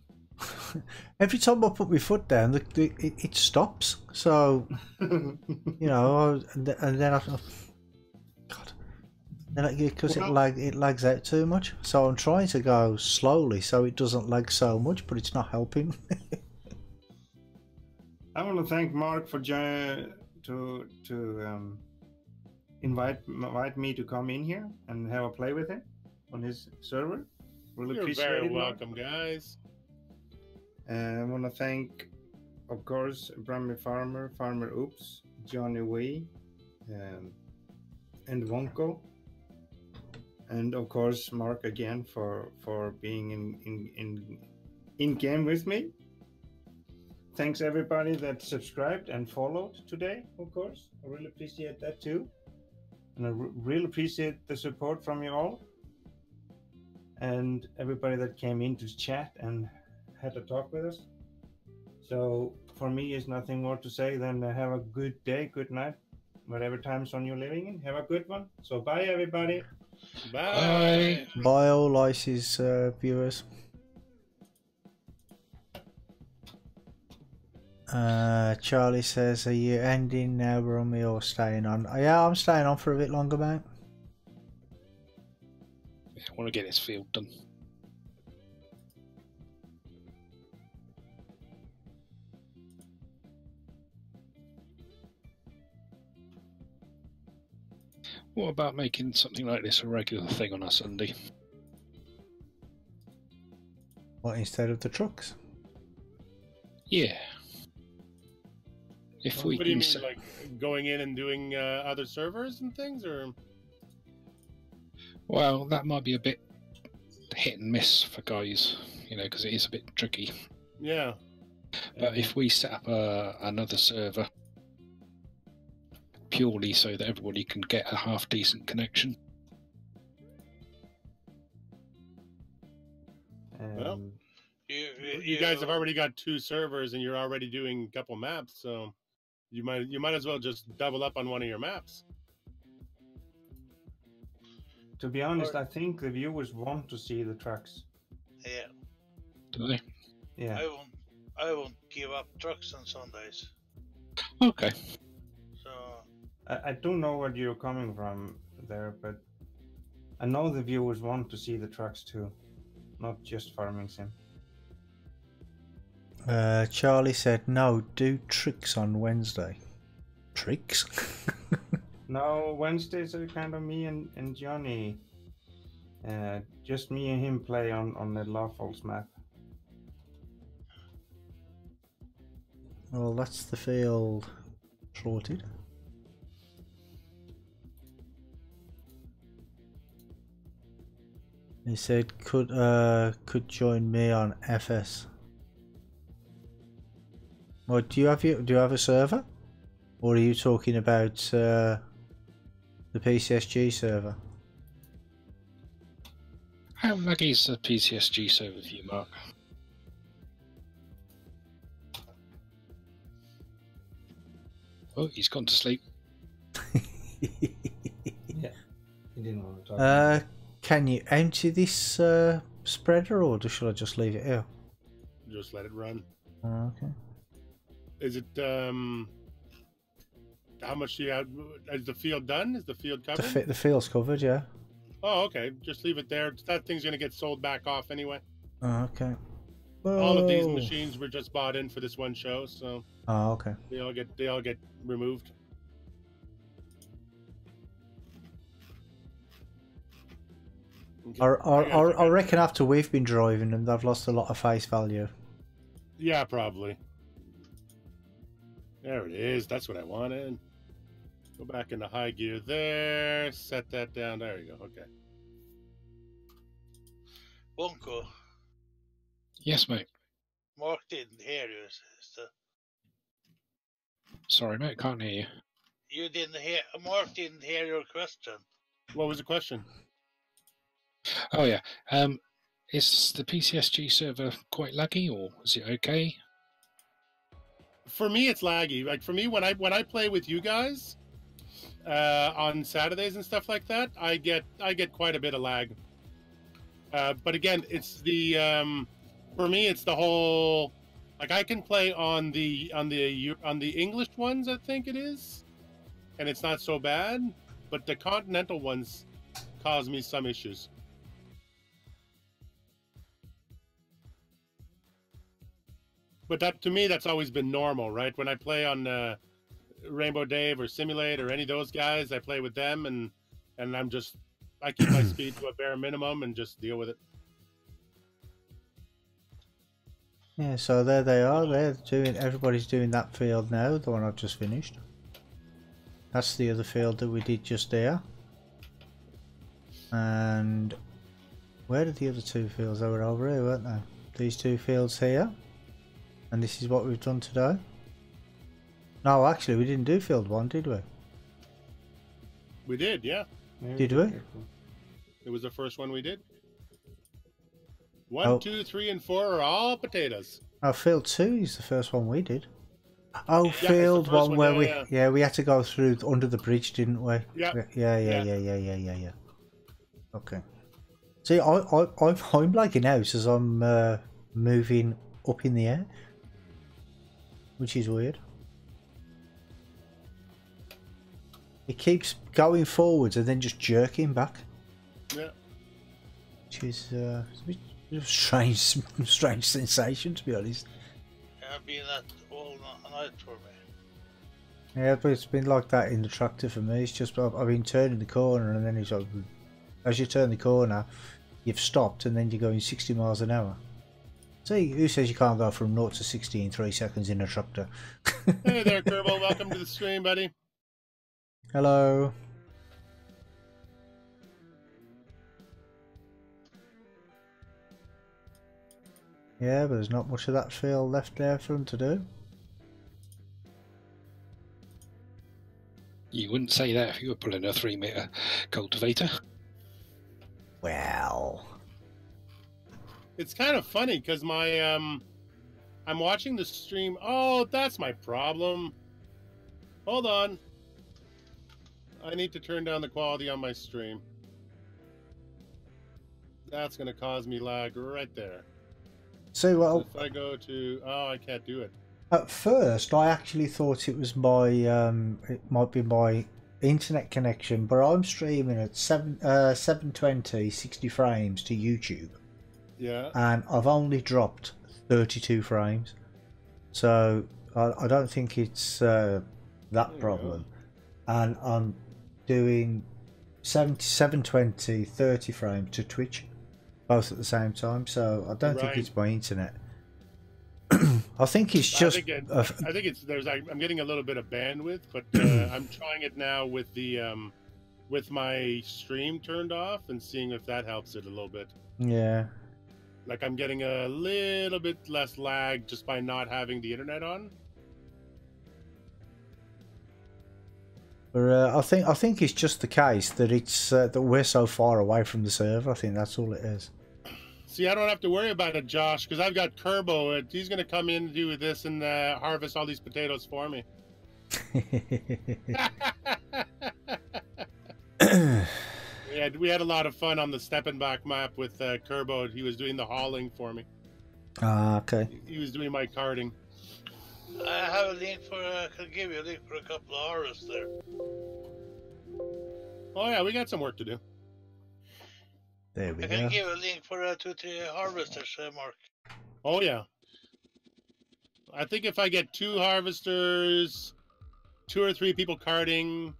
Every time I put my foot down, it stops. So, you know, and then I... God. Then because it lags out too much. So I'm trying to go slowly so it doesn't lag so much, but it's not helping. I want to thank Mark for invite me to come in here and have a play with him on his server. Really You're appreciate very it, Mark. welcome, guys. I want to thank, of course, Brummy Farmer, Farmer Oops, Johnny Wee, and Wonko, and of course Mark again for being in game with me. Thanks everybody that subscribed and followed today, of course. I really appreciate that too. And I really appreciate the support from you all. And everybody that came in to chat and had to talk with us. So for me, is nothing more to say than have a good day, good night, whatever time zone you're living in. Have a good one. So bye everybody. Bye. Bye all ICE's viewers. Charlie says, are you ending now, Rummy, or staying on? Yeah, I'm staying on for a bit longer, mate. Yeah, I want to get this field done. What about making something like this a regular thing on a Sunday? What, instead of the trucks? Yeah. If we What do you can mean, like going in and doing other servers and things, or? Well, that might be a bit hit and miss for guys, you know, because it is a bit tricky. Yeah. But if we set up another server purely so that everybody can get a half decent connection. Well, you guys have already got 2 servers and you're already doing a couple maps, so you might as well just double up on one of your maps. To be honest, I think the viewers want to see the trucks. Yeah. Do they? Yeah. I won't give up trucks on Sundays. Okay. So I don't know where you're coming from there, but I know the viewers want to see the trucks too, not just farming sim. Charlie said, no, do tricks on Wednesday. Tricks? No, Wednesdays are kind of me and Johnny. Just me and him play on the Lawfuls map. Well, that's the field sorted. He said could join me on FS. Well, do you have a server, or are you talking about the PCSG server? How laggy is the PCSG server for you, Mark? Oh, he's gone to sleep. Yeah, he didn't want to talk. Can you empty this spreader, or should I just leave it here? Just let it run. Okay. Is it how much do you have? Is the field done? Is the field covered? The field's covered, yeah. Oh, okay. Just leave it there. That thing's gonna get sold back off anyway. Oh, okay. All of these Whoa. machines were just bought in for this one show, so Oh, okay. they all get removed. Okay. I reckon after we've been driving them, they've lost a lot of face value. Yeah, probably. There it is. That's what I wanted. Go back into high gear there. Set that down. There you go. Okay. Wonko, Yes, mate. Mark didn't hear you. Sorry, mate. Can't hear you. You didn't hear. Mark didn't hear your question. What was the question? Oh yeah. Is the PCSG server quite laggy, or is it okay? For me, it's laggy. Like for me, when I play with you guys on Saturdays and stuff like that, I get quite a bit of lag. But again, it's the for me, it's the whole. Like I can play on the English ones, I think it is, and it's not so bad. But the continental ones cause me some issues. But that to me, that's always been normal, right? When I play on Rainbow Dave or Simulate or any of those guys, I play with them, and I keep my speed to a bare minimum and just deal with it. Yeah, so there they are. Everybody's doing that field now, the one I've just finished. That's the other field that we did just there. And where did the other two fields? They were over here, weren't they? These two fields here. And this is what we've done today. No, actually, we didn't do field 1, did we? We did, yeah. Did we? It was the first one we did. 1, 2, 3, and 4 are all potatoes. Oh, field 2 is the first one we did. Oh, Yeah, field 1 where we had to go through under the bridge, didn't we? Yeah. Yeah. Okay. See, I'm lagging out as I'm moving up in the air, which is weird. It keeps going forwards and then just jerking back. Yeah. Which is a bit of a strange sensation, to be honest. Yeah, been that all night for me. Yeah, but it's been like that in the tractor for me. It's just I've been turning the corner and then it's like, as you turn the corner, you've stopped and then you're going 60 miles an hour. See, who says you can't go from 0 to 60 in 3 seconds in a tractor? Hey there, Kerbo. Welcome to the stream, buddy. Hello. Yeah, but there's not much of that field left there for them to do. You wouldn't say that if you were pulling a 3-meter cultivator. Well, It's kind of funny because my I'm watching the stream. Oh, that's my problem. Hold on. I need to turn down the quality on my stream. That's going to cause me lag right there. so well, If I go to... Oh, I can't do it. at first I actually thought it was my it might be my internet connection, but I'm streaming at 720 60 frames to YouTube. Yeah. And I've only dropped 32 frames, so I don't think it's that problem. And I'm doing 720 30 frames to Twitch, both at the same time, so I don't think it's my internet. I think it's just I think it's I'm getting a little bit of bandwidth, but I'm trying it now with the with my stream turned off and seeing if that helps it a little bit. yeah. Like I'm getting a little bit less lag just by not having the internet on. But I think it's just the case that it's that we're so far away from the server. I think that's all it is. See, I don't have to worry about it, Josh, because I've got Kerbo. He's going to come in and do this and harvest all these potatoes for me. We had a lot of fun on the Steppenbach map with Kerbo. He was doing the hauling for me. Ah, okay. He was doing my carting. I have a link for. I can give you a link for a couple of hours there. Oh yeah, we got some work to do. There we I go. can give a link for 2 3 harvesters, Mark. Oh yeah. I think if I get 2 harvesters, 2 or 3 people carting,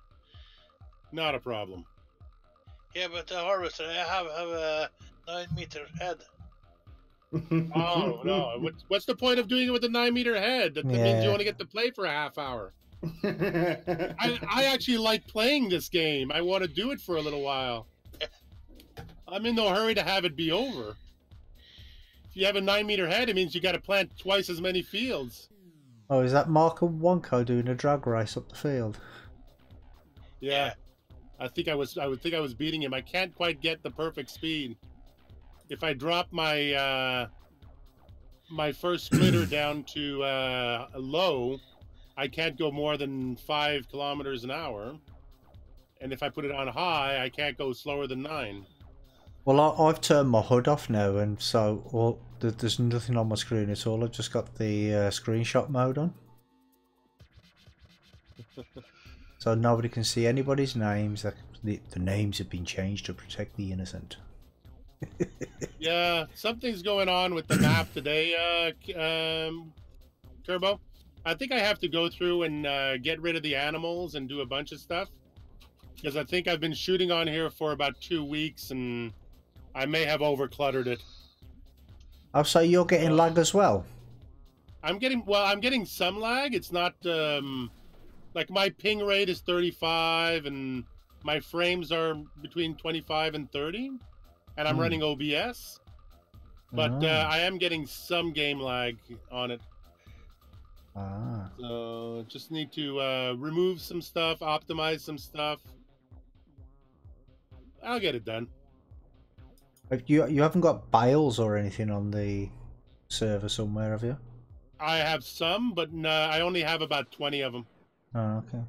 not a problem. Yeah, but the harvester, I have a 9-meter head. Oh no! What's the point of doing it with a 9-meter head? That means you only get to play for a half hour. I actually like playing this game. I want to do it for a little while. I'm in no hurry to have it be over. If you have a 9-meter head, it means you got to plant twice as many fields. Oh, is that Mark and Wonko doing a drag race up the field? Yeah. I would think I was beating him. I can't quite get the perfect speed. If I drop my my first splitter down to low, I can't go more than 5 kilometers an hour. And if I put it on high, I can't go slower than 9. Well, I've turned my HUD off now, and so there's nothing on my screen at all. I've just got the screenshot mode on. So nobody can see anybody's names. The names have been changed to protect the innocent. Yeah, something's going on with the map today, Turbo. I think I have to go through and get rid of the animals and do a bunch of stuff. Because I think I've been shooting on here for about 2 weeks, and I may have over-cluttered it. Oh, so you're getting lag as well? I'm getting some lag. It's not, like my ping rate is 35, and my frames are between 25 and 30, and I'm running OBS. But I am getting some game lag on it. So just need to remove some stuff, optimize some stuff. I'll get it done. You haven't got BIOS or anything on the server somewhere, have you? I have some, but I only have about 20 of them. Oh, okay.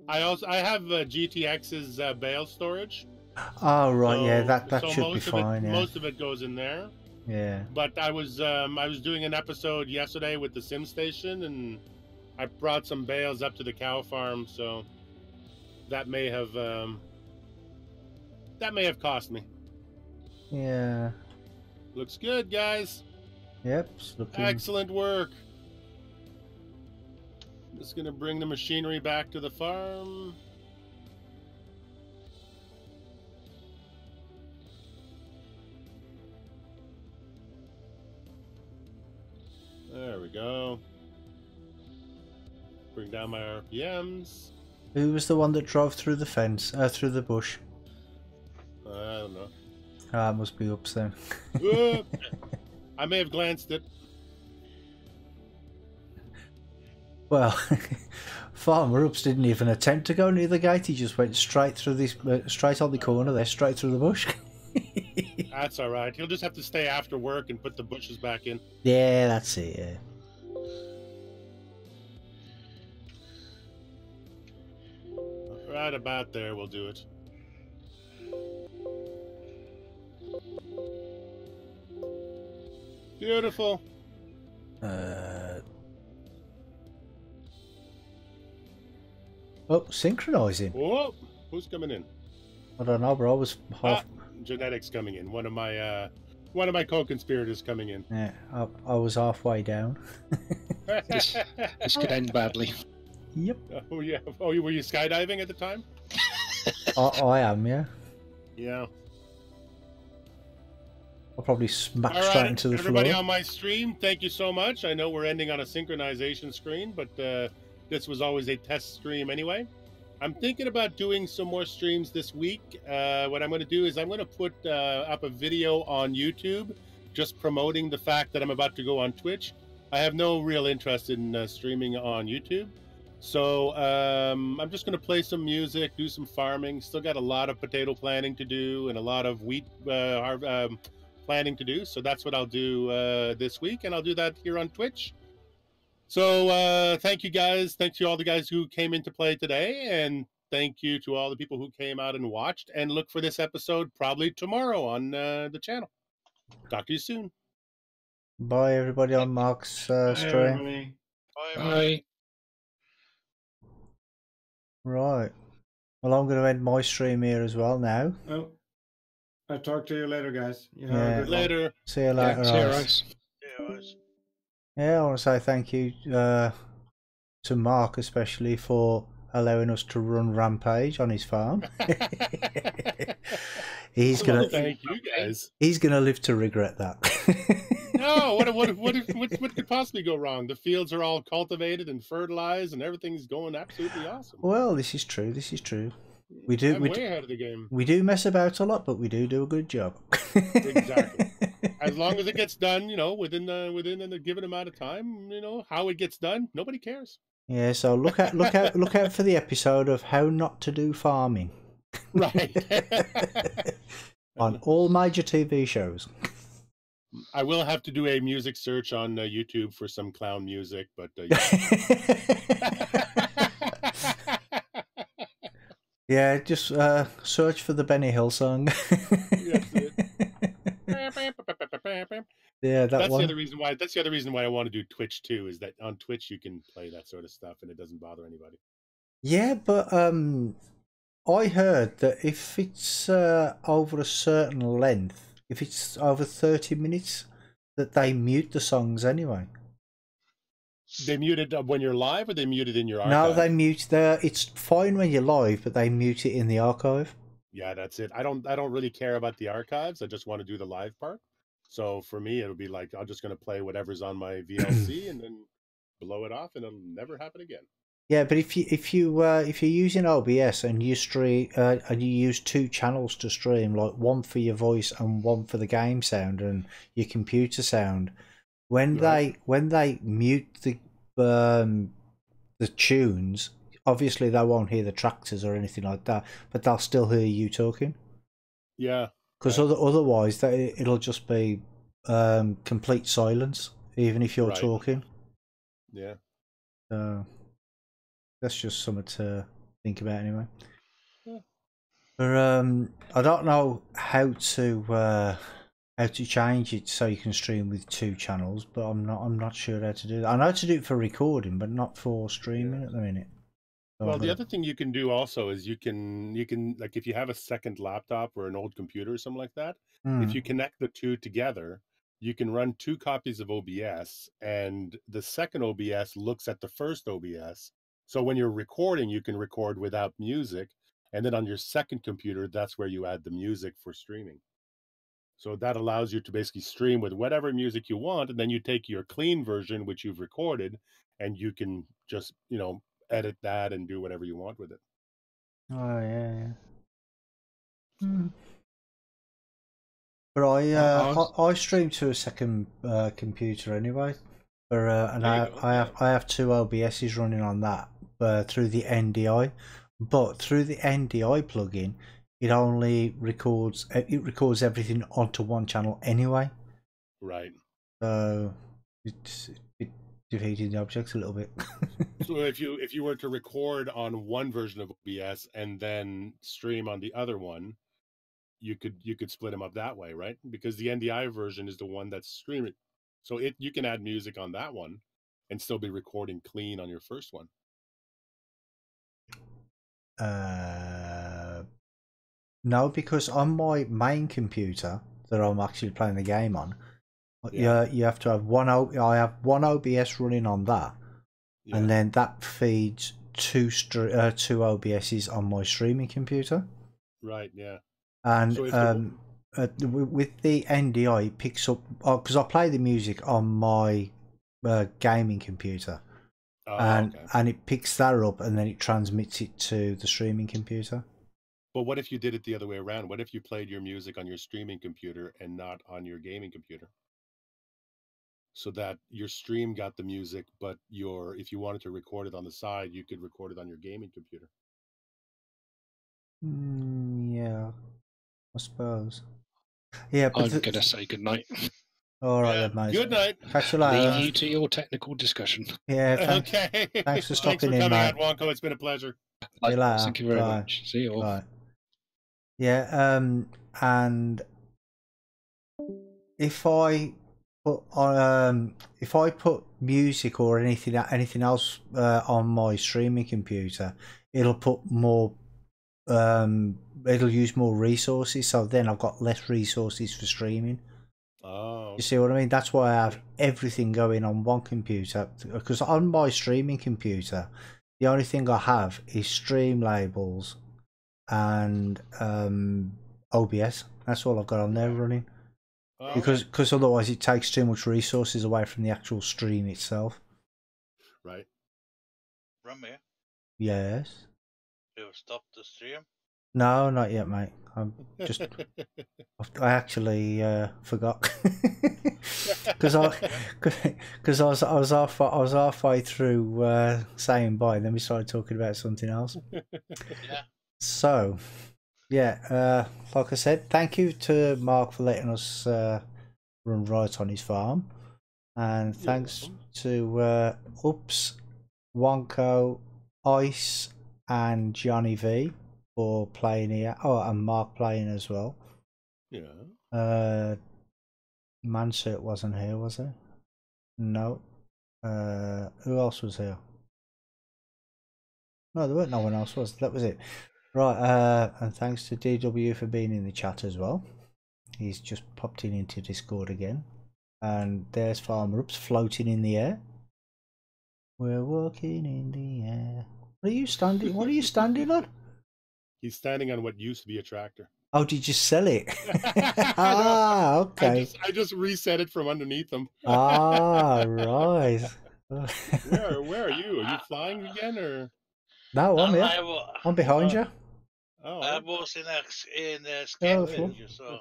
I have GTX's bail storage. Oh right, so, yeah, that so should be fine. Yeah. Most of it goes in there. Yeah. But I was doing an episode yesterday with the Sim Station, and I brought some bales up to the cow farm, so that may have cost me. Yeah. Looks good, guys. Yep. It's looking... Excellent work. Just gonna bring the machinery back to the farm. There we go. Bring down my RPMs. Who was the one that drove through the fence, through the bush? I don't know. Ah, it must be Ups then. I may have glanced it. Well, Farmer Ups didn't even attempt to go near the gate. He just went straight through this, straight on the corner there, straight through the bush. That's all right. He'll just have to stay after work and put the bushes back in. Yeah, that's it. Yeah. Right about there, we'll do it. Beautiful. Oh, synchronizing. Whoa! Who's coming in? I don't know, bro. I was half. Genetics coming in. One of my co-conspirators coming in. Yeah, I was halfway down. This could end badly. Yep. Oh yeah. Oh, were you skydiving at the time? I am, yeah. Yeah. I'll probably smack All straight right, into the everybody floor. on my stream, thank you so much. I know we're ending on a synchronization screen, but this was always a test stream anyway. I'm thinking about doing some more streams this week. What I'm going to do is I'm going to put up a video on YouTube just promoting the fact that I'm about to go on Twitch. I have no real interest in streaming on YouTube. So I'm just going to play some music, do some farming. Still got a lot of potato planting to do and a lot of wheat planning to do. So that's what I'll do this week. And I'll do that here on Twitch. So thank you guys. Thanks to all the guys who came into play today. And thank you to all the people who came out and watched. And look for this episode probably tomorrow on the channel. Talk to you soon. Bye, everybody on Mark's stream. Bye. Right. Well, I'm going to end my stream here as well now. Oh, I'll talk to you later, guys. You Yeah. have a good one. Later. See you later. See you, Ice. Ice. Yeah, guys. Yeah, I want to say thank you to Mark, especially for allowing us to run Rampage on his farm. He's gonna Thank you guys. He's gonna live to regret that. No, what could possibly go wrong? The fields are all cultivated and fertilized, and everything's going absolutely awesome. Well, this is true. This is true. I'm We way ahead of the game. we do mess about a lot, but we do a good job. Exactly. As long as it gets done, within a given amount of time, how it gets done, nobody cares. Yeah. So look out for the episode of How Not to Do Farming Right. on all major TV shows. I will have to do a music search on YouTube for some clown music, but Yeah, just search for the Benny Hill song. Yeah, that's one. the other reason why. That's the other reason why I want to do Twitch too. Is that on Twitch you can play that sort of stuff and it doesn't bother anybody. Yeah, but I heard that if it's over a certain length, if it's over 30 minutes, that they mute the songs anyway. They mute it when you're live, or they mute it in your archive? No, they mute the. It's fine when you're live, but they mute it in the archive. Yeah, that's it. I don't really care about the archives. I just want to do the live part. So for me, it'll be like I'm just going to play whatever's on my VLC and then blow it off, and it'll never happen again. Yeah, but if you're using OBS and you stream and you use 2 channels to stream, like one for your voice and one for the game sound and your computer sound, when they mute the tunes, obviously they won't hear the tractors or anything like that, but they'll still hear you talking. Yeah, because otherwise it'll just be complete silence, even if you're talking. Yeah. That's just something to think about anyway. Yeah. But I don't know how to change it so you can stream with 2 channels, but I'm not sure how to do that. I know how to do it for recording, but not for streaming at the minute. So well, the other thing you can do also is you can like if you have a second laptop or an old computer or something like that, if you connect the 2 together, you can run 2 copies of OBS, and the second OBS looks at the first OBS. So when you're recording, you can record without music, and then on your second computer, that's where you add the music for streaming. So that allows you to basically stream with whatever music you want, and then you take your clean version, which you've recorded, and you can just, edit that and do whatever you want with it. Oh, yeah. But I stream to a second computer anyway, and I have 2 OBSs running on that through the NDI, but through the NDI plugin, it only records everything onto one channel anyway. Right. So it's defeating the object a little bit. So if you were to record on one version of OBS and then stream on the other one, you could split them up that way, right? Because the NDI version is the one that's streaming, so you can add music on that one and still be recording clean on your first one. No, because on my main computer that I'm actually playing the game on, you have to have I have one OBS running on that, and then that feeds 2 OBSs on my streaming computer. Right. Yeah. And so with the NDI, it picks up because I play the music on my gaming computer, and it picks that up and then it transmits it to the streaming computer. But what if you did it the other way around? What if you played your music on your streaming computer and not on your gaming computer? So that your stream got the music, but if you wanted to record it on the side, you could record it on your gaming computer. Yeah, I suppose. Yeah, but I'm gonna say good night. All right, then, mate. Good night. Catch you later. Leave you to your technical discussion. Yeah. Okay. Thanks for stopping in, mate. Out, Wonko. It's been a pleasure. See you later. Thank you very much. See you all. Bye. Yeah. And if I put music or anything else on my streaming computer, it'll put more. It'll use more resources, so then I've got less resources for streaming. Oh. You see what I mean? That's why I have everything going on one computer, because on my streaming computer, the only thing I have is stream labels and OBS. That's all I've got on there running. Oh, because otherwise it takes too much resources away from the actual stream itself. Right. Rummy, Yes. you've stopped the stream? No, not yet, mate. I actually forgot because I was halfway through saying bye, and then we started talking about something else. Yeah. So, yeah, like I said, thank you to Mark for letting us run right on his farm, and thanks to Ups, Wonko, Ice, and Johnny V for playing here. Oh, and Mark playing as well. Yeah. Mansert wasn't here, was he? No. Who else was here? No, there weren't. No one else was. That was it. Right. And thanks to DW for being in the chat as well. He's just popped into Discord again. And there's Farmer Ups floating in the air. We're walking in the air. What are you standing? What are you standing on? He's standing on what used to be a tractor. Oh, did you sell it? Ah, okay. I just reset it from underneath him. Right. Where are you? Are you flying again, or? No, I'm And here. I'm behind you. Oh, I was in Oh, skating, so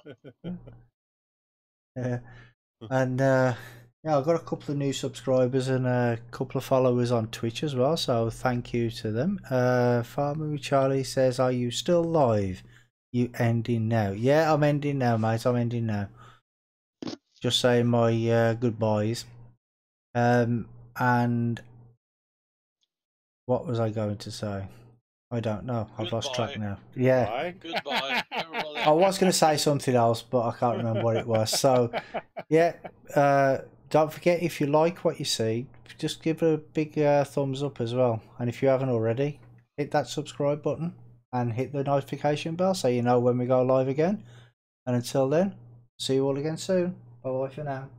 Yeah. And yeah, I've got a couple of new subscribers and a couple of followers on Twitch as well, so thank you to them. Farmer with Charlie says, "Are you still live? You ending now?" Yeah, I'm ending now, mate. I'm ending now. Just saying my goodbyes. And what was I going to say? I don't know. I've lost track now. Yeah. Bye. goodbye, everybody. I was going to say something else, but I can't remember what it was. So, yeah, don't forget, if you like what you see, just give it a big thumbs up as well. And if you haven't already, hit that subscribe button and hit the notification bell so you know when we go live again. And until then, see you all again soon. Bye-bye for now.